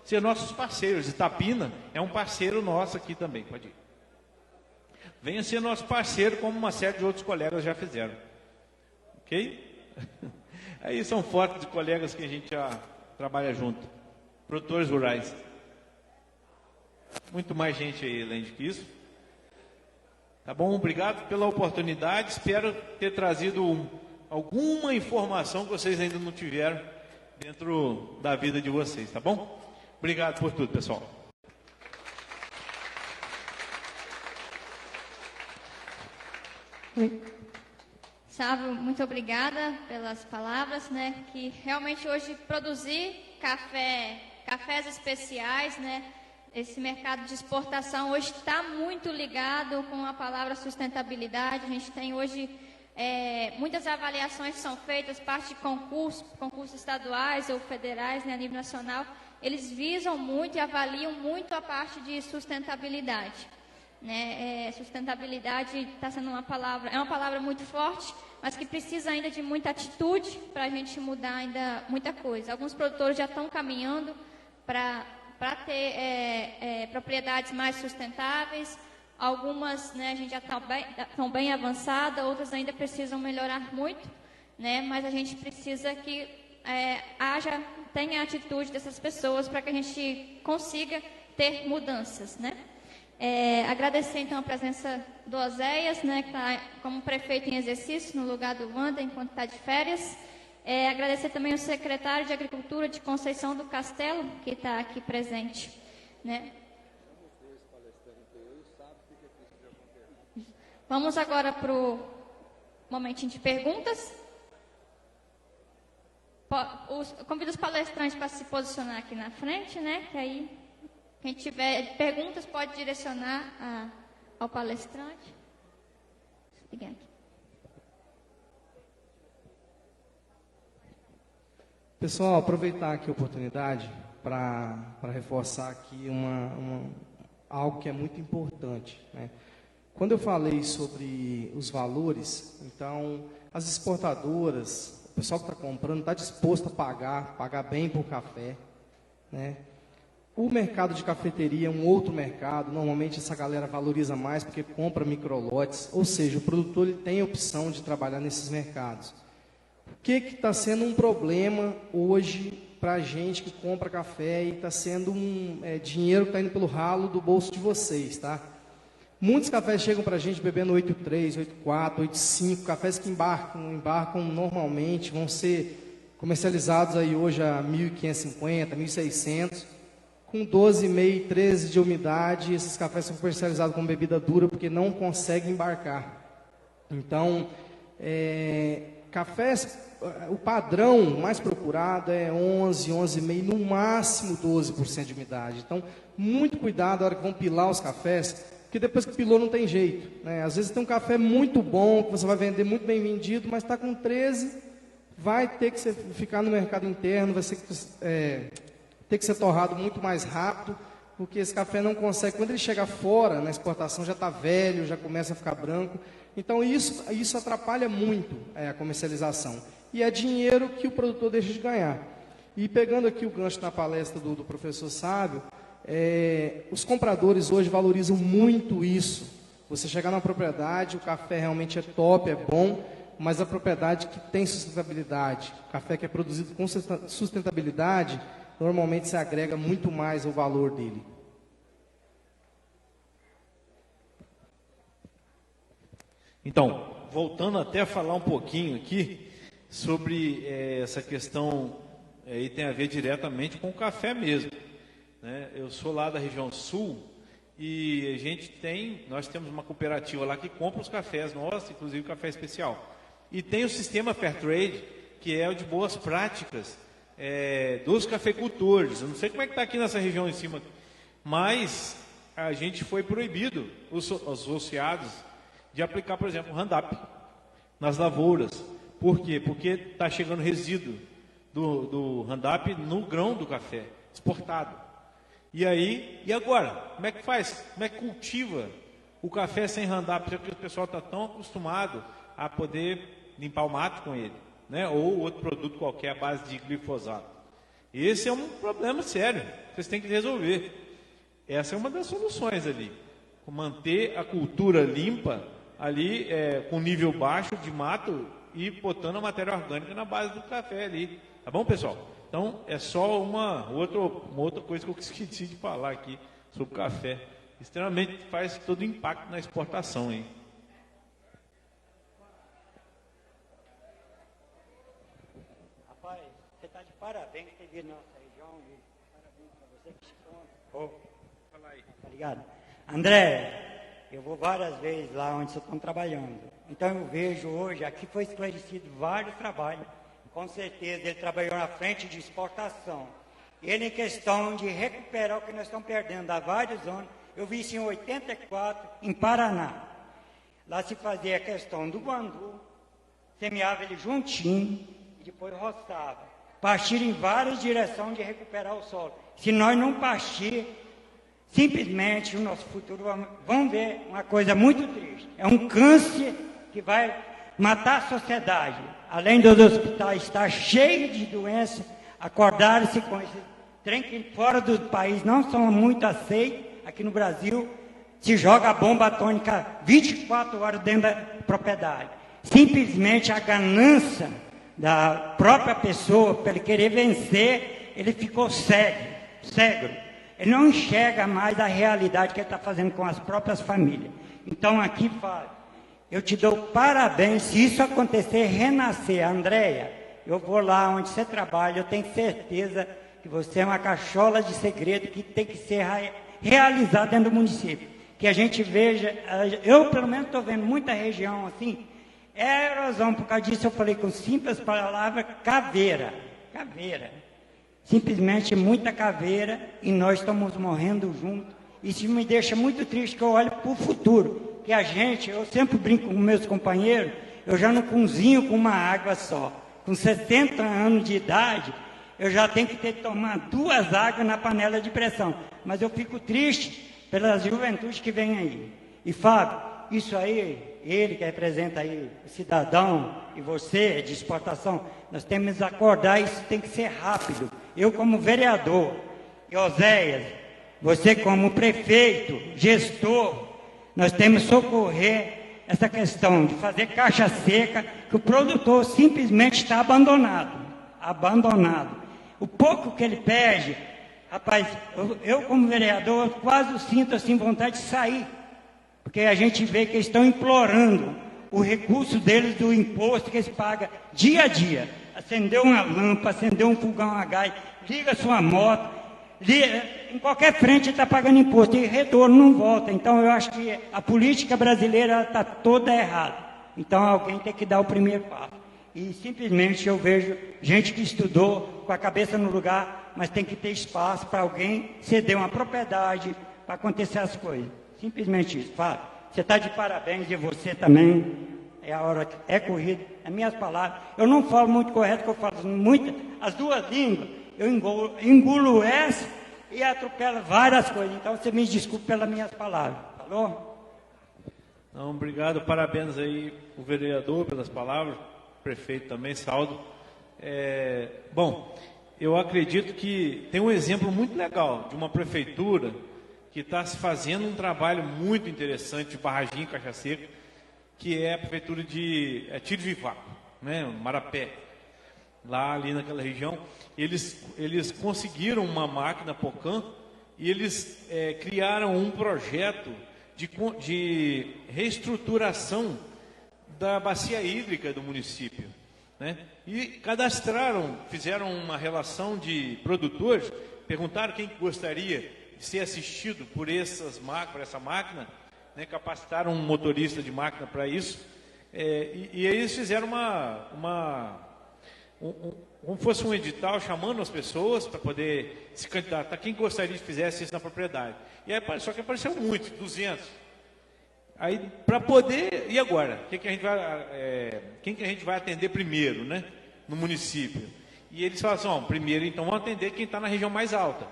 ser nossos parceiros. Itapina é um parceiro nosso aqui também, pode ir. Venha ser nosso parceiro, como uma série de outros colegas já fizeram. Ok? Aí são fotos de colegas que a gente já trabalha junto. Produtores rurais. Muito mais gente aí, além de isso. Tá bom? Obrigado pela oportunidade. Espero ter trazido alguma informação que vocês ainda não tiveram dentro da vida de vocês, tá bom? Obrigado por tudo, pessoal. Sávio, muito obrigada pelas palavras, né? Que realmente hoje produzir cafés especiais, né? Esse mercado de exportação hoje está muito ligado com a palavra sustentabilidade. A gente tem hoje muitas avaliações que são feitas, parte de concursos estaduais ou federais, né, a nível nacional. Eles visam muito e avaliam muito a parte de sustentabilidade, né? Sustentabilidade está sendo uma palavra muito forte, mas que precisa ainda de muita atitude para a gente mudar ainda muita coisa. Alguns produtores já estão caminhando para ter propriedades mais sustentáveis. Algumas, né, a gente já estão bem avançada, outras ainda precisam melhorar muito, né? Mas a gente precisa que tenha a atitude dessas pessoas para que a gente consiga ter mudanças, né? Agradecer então a presença do Oséias, né, que está como prefeito em exercício no lugar do Wanda enquanto está de férias. Agradecer também o secretário de Agricultura de Conceição do Castelo, que está aqui presente, né? Vamos agora para o momentinho de perguntas. Convido os palestrantes para se posicionar aqui na frente, né? Que aí, quem tiver perguntas pode direcionar ao palestrante. Obrigada. Pessoal, aproveitar aqui a oportunidade para reforçar aqui algo que é muito importante, né? Quando eu falei sobre os valores, então as exportadoras, o pessoal que está comprando está disposto a pagar bem por café, né? O mercado de cafeteria é um outro mercado, normalmente essa galera valoriza mais porque compra microlotes, ou seja, o produtor ele tem a opção de trabalhar nesses mercados. O que está sendo um problema hoje para a gente que compra café e está sendo dinheiro que está indo pelo ralo do bolso de vocês, tá? Muitos cafés chegam para a gente bebendo 8,3, 8,4, 8,5, cafés que embarcam normalmente, vão ser comercializados aí hoje a 1.550, 1.600, com 12,5, 13 de umidade, esses cafés são comercializados com bebida dura porque não conseguem embarcar. Então, cafés, o padrão mais procurado é 11, 11,5, no máximo 12% de umidade. Então, muito cuidado na hora que vão pilar os cafés, porque depois que pilou não tem jeito, né? Às vezes tem um café muito bom, que você vai vender muito bem vendido, mas está com 13, vai ter que ficar no mercado interno, vai ter que ser torrado muito mais rápido, porque esse café não consegue, quando ele chega fora, na exportação já está velho, já começa a ficar branco. Então isso atrapalha muito a comercialização. E é dinheiro que o produtor deixa de ganhar. E pegando aqui o gancho na palestra do professor Sábio, os compradores hoje valorizam muito isso. Você chegar numa propriedade, o café realmente é top, é bom, mas a propriedade que tem sustentabilidade, o café que é produzido com sustentabilidade, normalmente se agrega muito mais ao valor dele. Então, voltando até a falar um pouquinho aqui sobre essa questão, aí tem a ver diretamente com o café mesmo, né? Eu sou lá da região sul e nós temos uma cooperativa lá que compra os cafés nossos, inclusive café especial. E tem o sistema Fairtrade, que é o de boas práticas dos cafeicultores. Eu não sei como é que está aqui nessa região em cima, mas a gente foi proibido, os associados, de aplicar, por exemplo, Roundup nas lavouras. Por quê? Porque está chegando resíduo do Roundup no grão do café, exportado. E agora? Como é que faz? Como é que cultiva o café sem Roundup? Porque o pessoal está tão acostumado a poder limpar o mato com ele, né? Ou outro produto qualquer à base de glifosato. Esse é um problema sério, vocês têm que resolver. Essa é uma das soluções ali. Manter a cultura limpa ali, com nível baixo de mato e botando a matéria orgânica na base do café ali. Tá bom, pessoal? Então, é só uma outra coisa que eu esqueci de falar aqui sobre o café. Extremamente faz todo impacto na exportação, hein? Rapaz, você está de parabéns que teve na nossa região. Parabéns para você que se conta. Fala aí. Tá ligado? André, eu vou várias vezes lá onde vocês estão trabalhando. Então eu vejo hoje, aqui foi esclarecido vários trabalhos. Com certeza ele trabalhou na frente de exportação. Ele em questão de recuperar o que nós estamos perdendo há vários anos. Eu vi isso em 84, em Paraná. Lá se fazia a questão do guandu, semeava ele juntinho e depois roçava. Partir em várias direções de recuperar o solo. Se nós não partir, simplesmente o nosso futuro vamos ver uma coisa muito triste. É um câncer que vai matar a sociedade. Além dos hospitais estar cheios de doenças, acordaram-se com esse trem que fora do país não são muito aceitos. Aqui no Brasil se joga a bomba atômica 24 horas dentro da propriedade. Simplesmente a ganância da própria pessoa, para ele querer vencer, ele ficou cego. Ele não enxerga mais a realidade que ele está fazendo com as próprias famílias. Então aqui fala, eu te dou parabéns, se isso acontecer, renascer, Andréia, eu vou lá onde você trabalha, eu tenho certeza que você é uma cachola de segredo que tem que ser realizada dentro do município. Que a gente veja, eu pelo menos estou vendo muita região assim, erosão, por causa disso eu falei com simples palavras, caveira. Simplesmente muita caveira e nós estamos morrendo juntos. Isso me deixa muito triste, que eu olho para o futuro. Que a gente, eu sempre brinco com meus companheiros, eu já não cozinho com uma água só. Com 70 anos de idade, eu já tenho que ter que tomar 2 águas na panela de pressão. Mas eu fico triste pela juventude que vem aí. E Fábio, isso aí, ele que representa aí o cidadão e você de exportação, nós temos que acordar, isso tem que ser rápido. Eu como vereador, e Oséias, você como prefeito, gestor, nós temos que socorrer essa questão de fazer caixa seca, que o produtor simplesmente está abandonado. O pouco que ele perde, rapaz, eu como vereador quase sinto assim vontade de sair, porque a gente vê que eles estão implorando o recurso deles do imposto que eles pagam dia a dia. Acendeu uma lâmpada, acendeu um fogão a gás, liga sua moto, em qualquer frente está pagando imposto e retorno não volta. Então eu acho que a política brasileira está toda errada. Então alguém tem que dar o primeiro passo. E simplesmente eu vejo gente que estudou com a cabeça no lugar, mas tem que ter espaço para alguém ceder uma propriedade para acontecer as coisas. Simplesmente isso. Fábio, você está de parabéns e você também. É a hora que é corrida. As minhas palavras, eu não falo muito correto, que eu falo muito, as 2 línguas, eu engulo essa e atropelo várias coisas. Então você me desculpe pelas minhas palavras. Falou? Não, obrigado, parabéns aí o vereador pelas palavras, o prefeito também, Saldo. Bom, eu acredito que tem um exemplo muito legal de uma prefeitura que está se fazendo um trabalho muito interessante de Barraginho, Caixa Seca, que é a prefeitura de Tiro Vivaco, né, Marapé, lá ali naquela região. Eles conseguiram uma máquina Pocan e eles criaram um projeto de reestruturação da bacia hídrica do município, né? E cadastraram, fizeram uma relação de produtores, perguntaram quem gostaria de ser assistido por essa máquina, né? Capacitaram um motorista de máquina para isso, e aí eles fizeram como fosse um edital chamando as pessoas para poder se candidatar, quem gostaria de fizesse isso na propriedade. E aí, só que apareceu muitos, 200. Aí, para poder, e agora? Quem que a gente vai atender primeiro, né, no município? E eles falaram assim, primeiro então vamos atender quem está na região mais alta,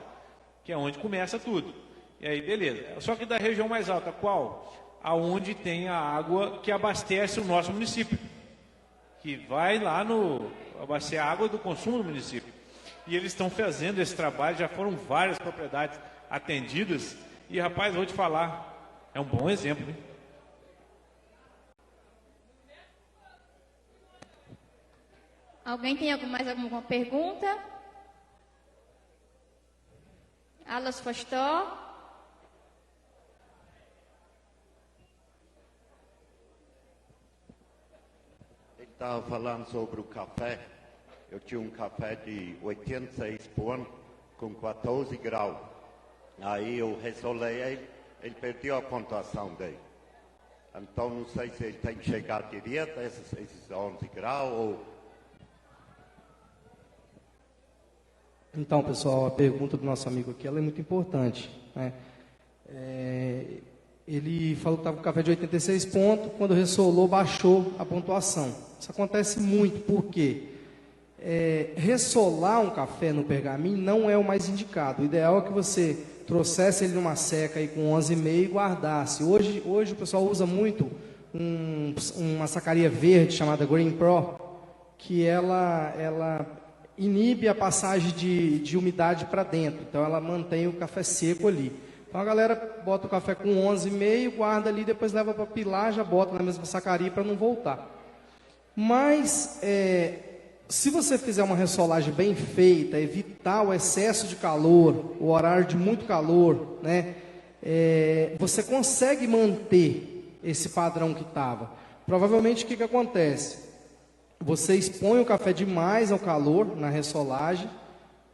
que é onde começa tudo. E aí, beleza. Só que da região mais alta, qual? Aonde tem a água que abastece o nosso município, que vai lá abastecer a água do consumo do município. E eles estão fazendo esse trabalho, já foram várias propriedades atendidas. E, rapaz, vou te falar, é um bom exemplo, hein? Alguém tem mais alguma pergunta? Alas Fostó. Ele estava falando sobre o café. Eu tinha um café de 86 pontos com 14 graus. Aí eu resolei ele perdeu a pontuação dele. Então não sei se ele tem que chegar direto a esses 11 graus ou... Então, pessoal, a pergunta do nosso amigo aqui ela é muito importante, né? Ele falou que estava com café de 86 pontos, quando ressolou, baixou a pontuação. Isso acontece muito, porque ressolar um café no pergaminho não é o mais indicado. O ideal é que você trouxesse ele numa seca aí com 11,5 e guardasse. Hoje o pessoal usa muito uma sacaria verde chamada Green Pro, que ela inibe a passagem de umidade para dentro. Então ela mantém o café seco ali. Então a galera bota o café com 11,5, guarda ali, depois leva para pilar, já bota na mesma sacaria para não voltar. Mas se você fizer uma ressolagem bem feita, evitar o excesso de calor, o horário de muito calor, né, você consegue manter esse padrão que estava. Provavelmente o que acontece? Você expõe o café demais ao calor na ressolagem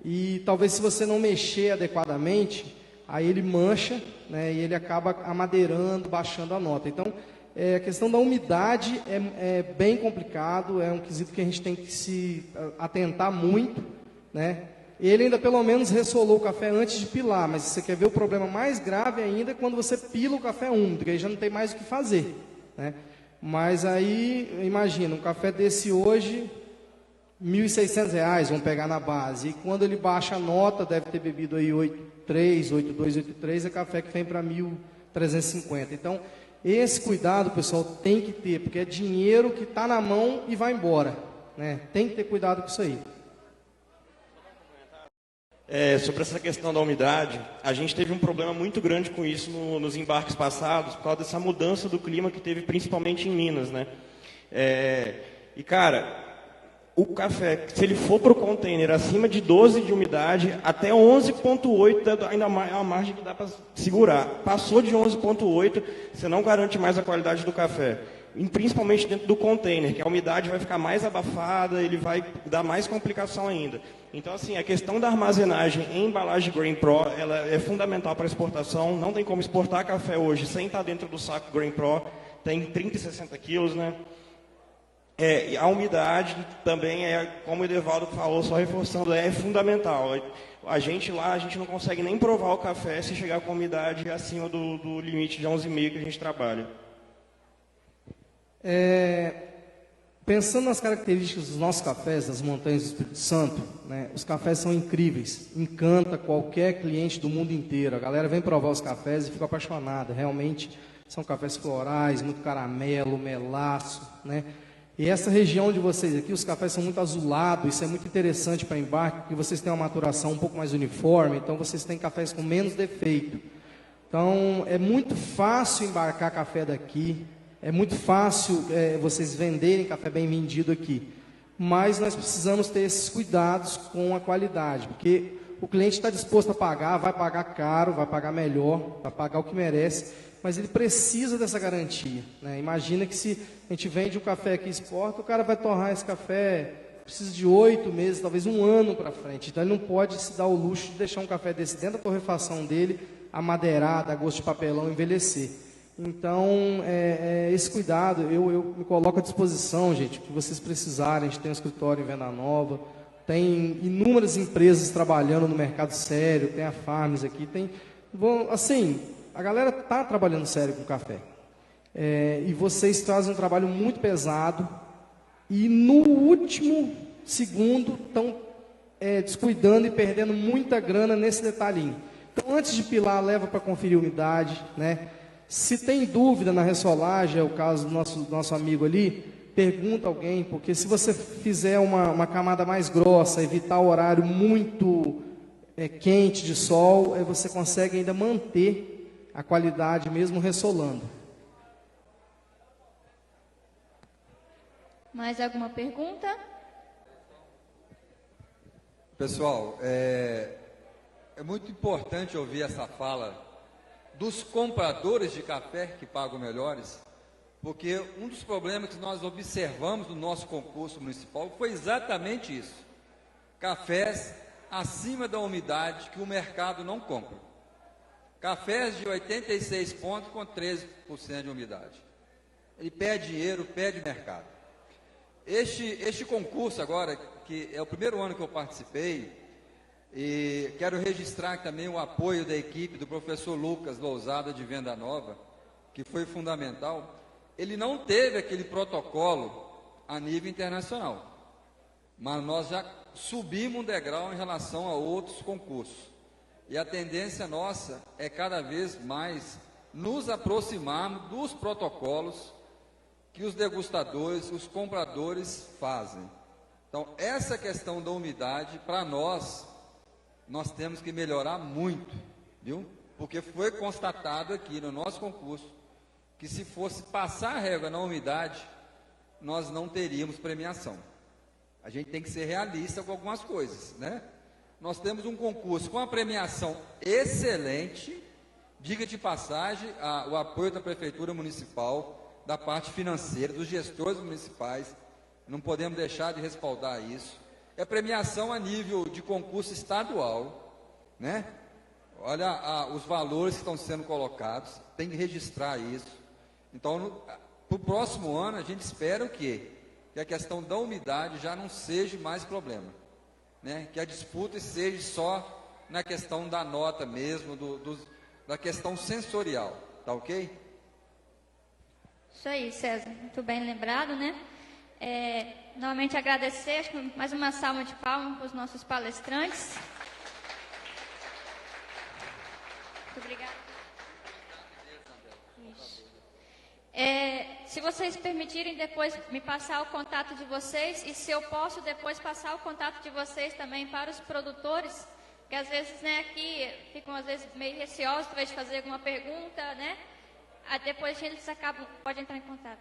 e talvez se você não mexer adequadamente, aí ele mancha, né, e ele acaba amadeirando, baixando a nota. Então, a questão da umidade é bem complicado, é um quesito que a gente tem que se atentar muito, né? Ele ainda pelo menos ressolou o café antes de pilar, mas você quer ver o problema mais grave ainda é quando você pila o café úmido, que aí já não tem mais o que fazer, né? Mas aí, imagina, um café desse hoje, R$ 1.600, vamos pegar na base. E quando ele baixa a nota, deve ter bebido aí 8,3, 8,2, 8,3, é café que vem para 1.350. Então, esse cuidado, pessoal, tem que ter, porque é dinheiro que está na mão e vai embora, né? Tem que ter cuidado com isso aí. Sobre essa questão da umidade, a gente teve um problema muito grande com isso nos embarques passados, por causa dessa mudança do clima que teve principalmente em Minas, né? E, cara, o café, se ele for para o container acima de 12 de umidade, até 11,8 ainda é uma margem que dá para segurar. Passou de 11,8, você não garante mais a qualidade do café. E principalmente dentro do container, que a umidade vai ficar mais abafada, ele vai dar mais complicação ainda. Então, assim, a questão da armazenagem em embalagem Grain Pro, ela é fundamental para a exportação. Não tem como exportar café hoje sem estar dentro do saco Grain Pro. Tem 30 e 60 quilos, né? E a umidade também como o Edevaldo falou, só reforçando, é fundamental. A gente não consegue nem provar o café se chegar com umidade acima do limite de 11,5 que a gente trabalha. Pensando nas características dos nossos cafés, das montanhas do Espírito Santo, né, os cafés são incríveis, encanta qualquer cliente do mundo inteiro. A galera vem provar os cafés e fica apaixonada. Realmente são cafés florais, muito caramelo, melaço, né? E essa região de vocês aqui, os cafés são muito azulados, isso é muito interessante para embarque, porque vocês têm uma maturação um pouco mais uniforme, então vocês têm cafés com menos defeito. Então, é muito fácil embarcar café daqui, é muito fácil vocês venderem café bem vendido aqui. Mas nós precisamos ter esses cuidados com a qualidade, porque o cliente está disposto a pagar, vai pagar caro, vai pagar melhor, vai pagar o que merece, mas ele precisa dessa garantia, né? Imagina que se a gente vende um café aqui e exporta, o cara vai torrar esse café, precisa de 8 meses, talvez um ano para frente. Então ele não pode se dar o luxo de deixar um café desse dentro da torrefação dele, amadeirar, dar gosto de papelão, envelhecer. Então, esse cuidado, eu me coloco à disposição, gente, que vocês precisarem. A gente tem um escritório em Venda Nova, tem inúmeras empresas trabalhando no mercado sério, tem a Farms aqui, assim, a galera está trabalhando sério com café. E vocês trazem um trabalho muito pesado e no último segundo estão descuidando e perdendo muita grana nesse detalhinho. Então, antes de pilar, leva para conferir a umidade, né? Se tem dúvida na ressolagem, é o caso do nosso amigo ali, pergunta alguém, porque se você fizer uma camada mais grossa, evitar o horário muito quente de sol, você consegue ainda manter a qualidade mesmo ressolando. Mais alguma pergunta? Pessoal, é muito importante ouvir essa fala dos compradores de café que pagam melhores, porque um dos problemas que nós observamos no nosso concurso municipal foi exatamente isso: cafés acima da umidade que o mercado não compra. Cafés de 86 pontos com 13% de umidade. Ele perde dinheiro, perde mercado. Este concurso agora, que é o primeiro ano que eu participei, e quero registrar também o apoio da equipe do professor Lucas Lousada de Venda Nova, que foi fundamental. Ele não teve aquele protocolo a nível internacional, mas nós já subimos um degrau em relação a outros concursos. E a tendência nossa é cada vez mais nos aproximarmos dos protocolos que os degustadores, os compradores fazem. Então, essa questão da umidade, para nós temos que melhorar muito, viu? Porque foi constatado aqui no nosso concurso que se fosse passar a régua na umidade, nós não teríamos premiação. A gente tem que ser realista com algumas coisas, né? Nós temos um concurso com a premiação excelente, diga de passagem, o apoio da Prefeitura Municipal, da parte financeira, dos gestores municipais, não podemos deixar de respaldar isso. É premiação a nível de concurso estadual, né? Olha os valores que estão sendo colocados, tem que registrar isso. Então, para o próximo ano, a gente espera o quê? Que a questão da umidade já não seja mais problema, né? Que a disputa seja só na questão da nota mesmo, da questão sensorial, tá ok? Isso aí, César, muito bem lembrado, né? Novamente agradecer, acho que mais uma salva de palmas para os nossos palestrantes. Muito obrigada. Se vocês permitirem depois me passar o contato de vocês, e se eu posso depois passar o contato de vocês também para os produtores, que às vezes, né, aqui ficam às vezes meio receosos talvez de fazer alguma pergunta, né? Depois eles acabam, pode entrar em contato.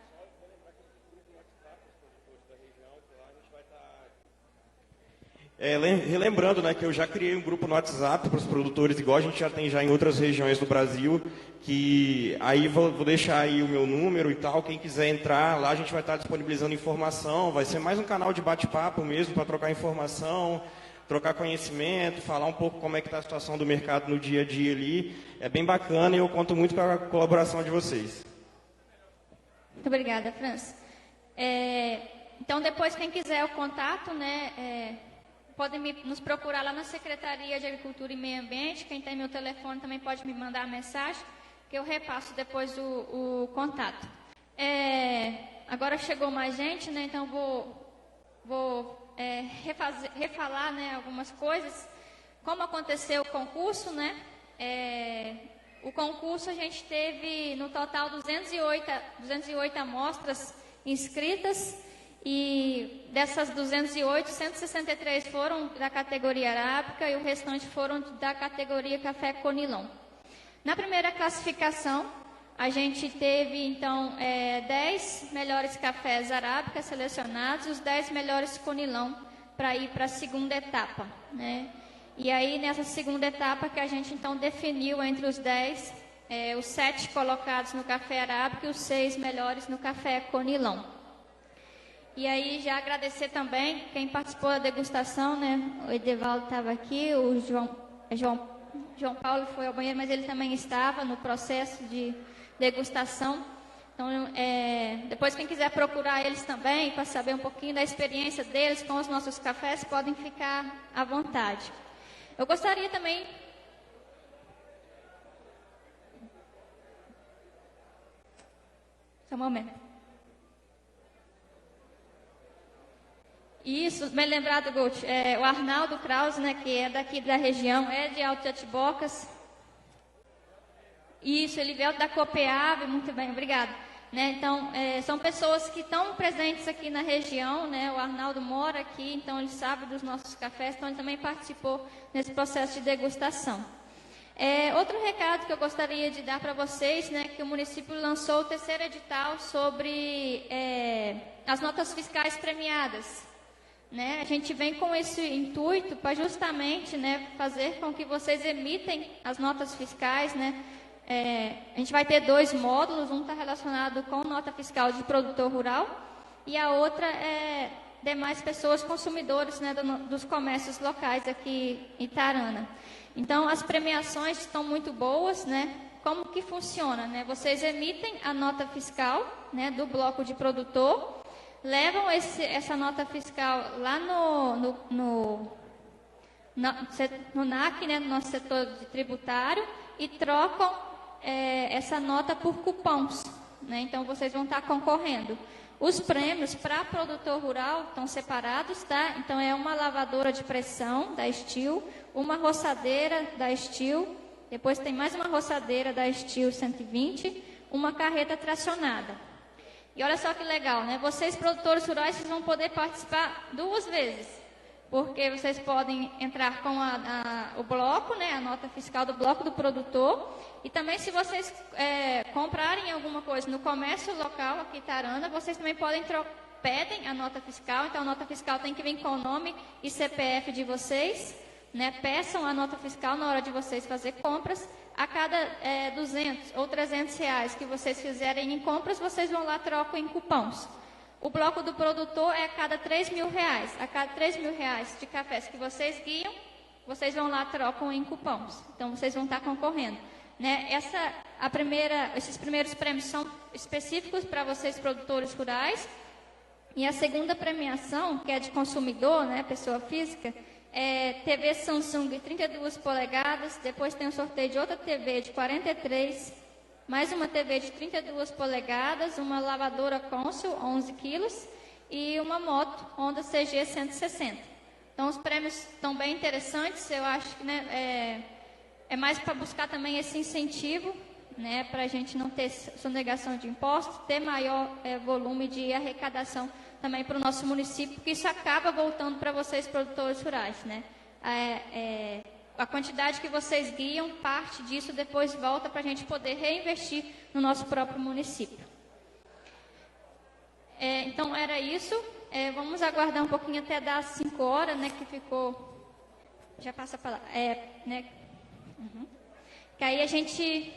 Relembrando, né, que eu já criei um grupo no WhatsApp para os produtores, igual a gente já tem já em outras regiões do Brasil, que aí vou deixar aí o meu número e tal, quem quiser entrar, lá a gente vai estar disponibilizando informação, vai ser mais um canal de bate-papo mesmo, para trocar informação, trocar conhecimento, falar um pouco como é que está a situação do mercado no dia a dia ali. É bem bacana e eu conto muito com a colaboração de vocês. Muito obrigada, França. Então, depois, quem quiser o contato, né, podem nos procurar lá na Secretaria de Agricultura e Meio Ambiente. Quem tem meu telefone também pode me mandar a mensagem, que eu repasso depois o contato. Agora chegou mais gente, né, então vou refalar, né, algumas coisas. Como aconteceu o concurso, né? O concurso a gente teve no total 208 amostras inscritas, e dessas 208, 163 foram da categoria arábica e o restante foram da categoria café conilon. Na primeira classificação, a gente teve, então, 10 melhores cafés arábica selecionados e os 10 melhores conilon para ir para a segunda etapa, né? E aí, nessa segunda etapa que a gente, então, definiu entre os 10, os 7 colocados no café arábica e os 6 melhores no café conilon. E aí, já agradecer também quem participou da degustação, né? O Edevaldo estava aqui, o João Paulo foi ao banheiro, mas ele também estava no processo de degustação. Então, depois quem quiser procurar eles também, para saber um pouquinho da experiência deles com os nossos cafés, podem ficar à vontade. Eu gostaria também... Só um momento. Isso, bem lembrado, Gold. O Arnaldo Krause, né, que é daqui da região, é de Alto Atibocas. Isso, ele veio da Copeave, muito bem, obrigado. Né, então, são pessoas que estão presentes aqui na região, né, o Arnaldo mora aqui, então ele sabe dos nossos cafés, então ele também participou nesse processo de degustação. Outro recado que eu gostaria de dar para vocês, né, que o município lançou o terceiro edital sobre as notas fiscais premiadas. Né? A gente vem com esse intuito para justamente, né, fazer com que vocês emitem as notas fiscais, né? A gente vai ter 2 módulos, um está relacionado com nota fiscal de produtor rural e a outra é demais pessoas consumidores, né, dos comércios locais aqui em Itarana. Então, as premiações estão muito boas, né? Como que funciona, né? Vocês emitem a nota fiscal, né, do bloco de produtor, levam essa nota fiscal lá no NAC, né, no nosso setor de tributário, e trocam essa nota por cupons, né? Então, vocês vão estar concorrendo. Os prêmios para produtor rural estão separados, tá? Então, é uma lavadora de pressão da Steel, uma roçadeira da Steel, depois tem mais uma roçadeira da Steel 120, uma carreta tracionada. E olha só que legal, né? Vocês, produtores rurais, vocês vão poder participar 2 vezes. Porque vocês podem entrar com o bloco, né? A nota fiscal do bloco do produtor. E também, se vocês comprarem alguma coisa no comércio local aqui em Itarana, vocês também pedem a nota fiscal. Então, a nota fiscal tem que vir com o nome e CPF de vocês, né? Peçam a nota fiscal na hora de vocês fazer compras. A cada 200 ou 300 reais que vocês fizerem em compras, vocês vão lá, trocam em cupons. O bloco do produtor é a cada 3 mil reais. A cada 3 mil reais de cafés que vocês guiam, vocês vão lá, trocam em cupons. Então, vocês vão estar concorrendo. Né? Esses primeiros prêmios são específicos para vocês, produtores rurais. E a segunda premiação, que é de consumidor, né, pessoa física, TV Samsung 32 polegadas, depois tem um sorteio de outra TV de 43, mais uma TV de 32 polegadas, uma lavadora Consul 11 quilos e uma moto Honda CG 160. Então, os prêmios estão bem interessantes. Eu acho que, né, é mais para buscar também esse incentivo, né, para a gente não ter sonegação de impostos, ter maior volume de arrecadação também para o nosso município, porque isso acaba voltando para vocês, produtores rurais, né? A quantidade que vocês guiam, parte disso depois volta para a gente poder reinvestir no nosso próprio município. Então, era isso. Vamos aguardar um pouquinho até das 5 horas, né, que ficou... Já passa para lá. Né? Que aí a gente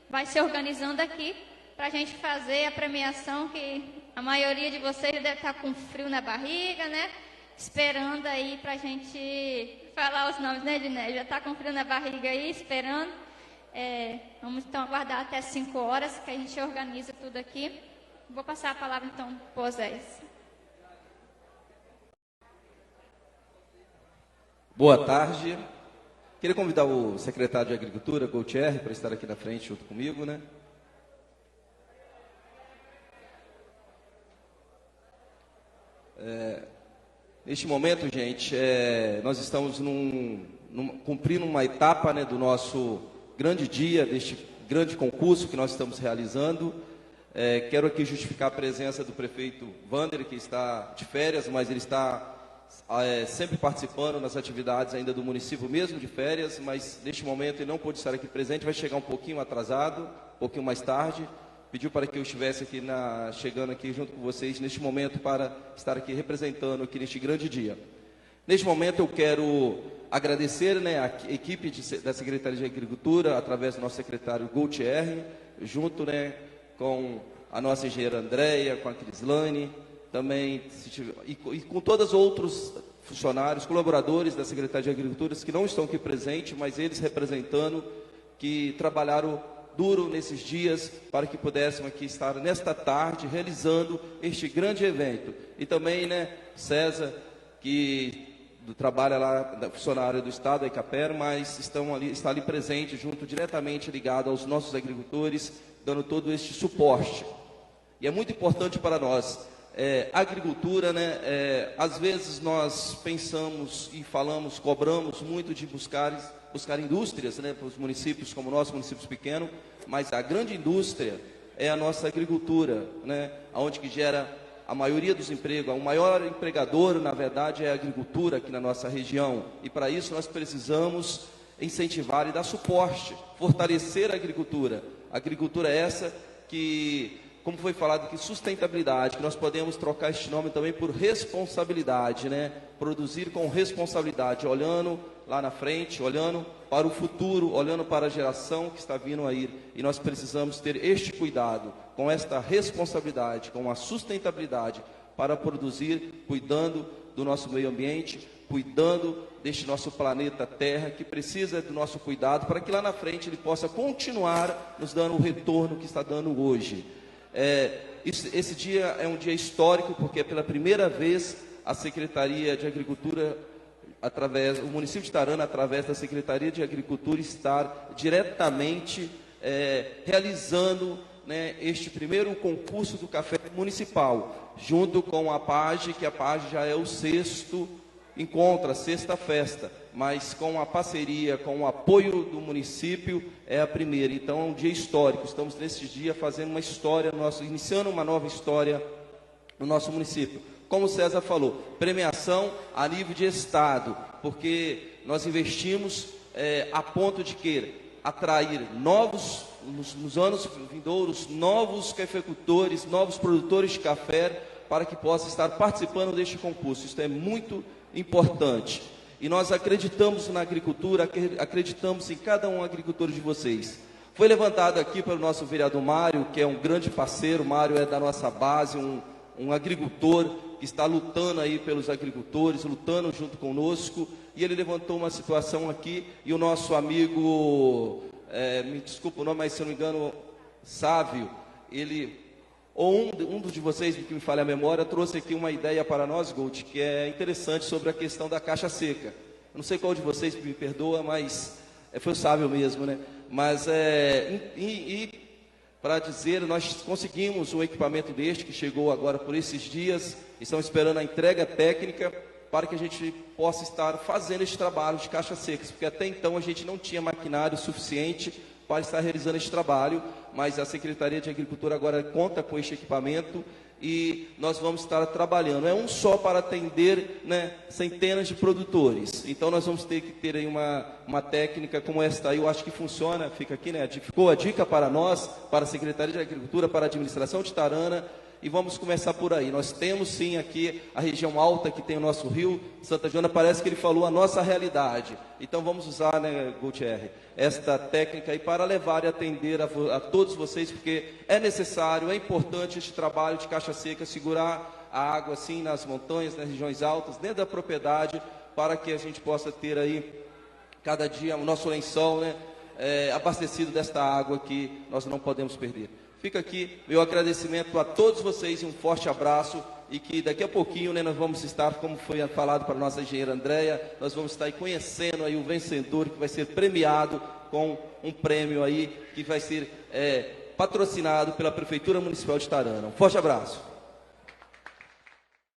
vai se organizando aqui para a gente fazer a premiação, que a maioria de vocês deve estar com frio na barriga, né? Esperando aí para a gente falar os nomes, né, Ednei? Já está com frio na barriga aí, esperando. Vamos então aguardar até 5 horas, que a gente organiza tudo aqui. Vou passar a palavra então para o Oséias. Boa tarde. Queria convidar o secretário de Agricultura, Gautier, para estar aqui na frente junto comigo, né? Neste momento, gente, nós estamos cumprindo uma etapa, né, do nosso grande dia, deste grande concurso que nós estamos realizando. Quero aqui justificar a presença do prefeito Wander, que está de férias, mas ele está sempre participando nas atividades ainda do município, mesmo de férias, mas neste momento ele não pôde estar aqui presente, vai chegar um pouquinho atrasado, um pouquinho mais tarde. Pediu para que eu estivesse aqui chegando aqui junto com vocês neste momento para estar aqui representando aqui neste grande dia. Neste momento eu quero agradecer, né, a equipe da Secretaria de Agricultura, através do nosso secretário Gautier, junto, né, com a nossa engenheira Andréia, com a Crislane, também, e com todos os outros funcionários, colaboradores da Secretaria de Agricultura que não estão aqui presentes, mas eles representando, que trabalharam duro nesses dias para que pudéssemos aqui estar nesta tarde realizando este grande evento. E também, né, César, que trabalha lá, funcionário do Estado, da Icapera, mas está ali presente, junto, diretamente ligado aos nossos agricultores, dando todo este suporte. E é muito importante para nós. Agricultura, né, às vezes nós pensamos e falamos, cobramos muito de buscar indústrias, né, para os municípios como o nosso, municípios pequenos, mas a grande indústria é a nossa agricultura, né, onde que gera a maioria dos empregos. O maior empregador, na verdade, é a agricultura aqui na nossa região, e para isso nós precisamos incentivar e dar suporte, fortalecer a agricultura. A agricultura é essa que, como foi falado aqui, sustentabilidade, que nós podemos trocar este nome também por responsabilidade, né? Produzir com responsabilidade, olhando lá na frente, olhando para o futuro, olhando para a geração que está vindo aí. E nós precisamos ter este cuidado, com esta responsabilidade, com a sustentabilidade, para produzir, cuidando do nosso meio ambiente, cuidando deste nosso planeta Terra, que precisa do nosso cuidado, para que lá na frente ele possa continuar nos dando o retorno que está dando hoje. Esse dia é um dia histórico, porque é pela primeira vez a Secretaria de Agricultura, o município de Itarana, através da Secretaria de Agricultura, estar diretamente realizando, né, este primeiro concurso do café municipal, junto com a PAGE, que a PAGE já é o 6º encontro, a 6ª festa, mas com a parceria, com o apoio do município, é a primeira. Então é um dia histórico, estamos nesse dia fazendo uma história, iniciando uma nova história no nosso município. Como o César falou, premiação a nível de estado, porque nós investimos a ponto de atrair novos, nos anos vindouros, novos cafeicultores, novos produtores de café, para que possam estar participando deste concurso. Isso é muito importante. E nós acreditamos na agricultura, acreditamos em cada um agricultor de vocês. Foi levantado aqui pelo nosso vereador Mário, que é um grande parceiro. Mário é da nossa base, um agricultor que está lutando aí pelos agricultores, lutando junto conosco. E ele levantou uma situação aqui, e o nosso amigo, me desculpa o nome, mas se eu não me engano, Sávio, um de vocês, que me falha a memória, trouxe aqui uma ideia para nós, Gold, que é interessante, sobre a questão da caixa seca. Eu não sei qual de vocês me perdoa, mas foi o Sávio mesmo, né? Mas para dizer, nós conseguimos um equipamento deste, que chegou agora por esses dias, estamos esperando a entrega técnica, para que a gente possa estar fazendo esse trabalho de caixas secas, porque até então a gente não tinha maquinário suficiente para estar realizando esse trabalho, mas a Secretaria de Agricultura agora conta com este equipamento e nós vamos estar trabalhando. É um só para atender, né, centenas de produtores. Então nós vamos ter que ter aí uma técnica como esta aí, eu acho que funciona, fica aqui, né? Ficou a dica para nós, para a Secretaria de Agricultura, para a administração de Tarana, e vamos começar por aí. Nós temos sim aqui a região alta que tem o nosso rio, Santa Joana, parece que ele falou a nossa realidade. Então vamos usar, né, Gutierre, esta técnica aí para levar e atender a todos vocês, porque é necessário, é importante este trabalho de caixa seca, segurar a água assim nas montanhas, nas regiões altas, dentro da propriedade, para que a gente possa ter aí cada dia o nosso lençol, né, abastecido desta água que nós não podemos perder. Fica aqui meu agradecimento a todos vocês e um forte abraço, e que daqui a pouquinho, né, nós vamos estar, como foi falado para a nossa engenheira Andréia, nós vamos estar aí conhecendo aí o vencedor que vai ser premiado com um prêmio aí que vai ser patrocinado pela Prefeitura Municipal de Tarana. Um forte abraço.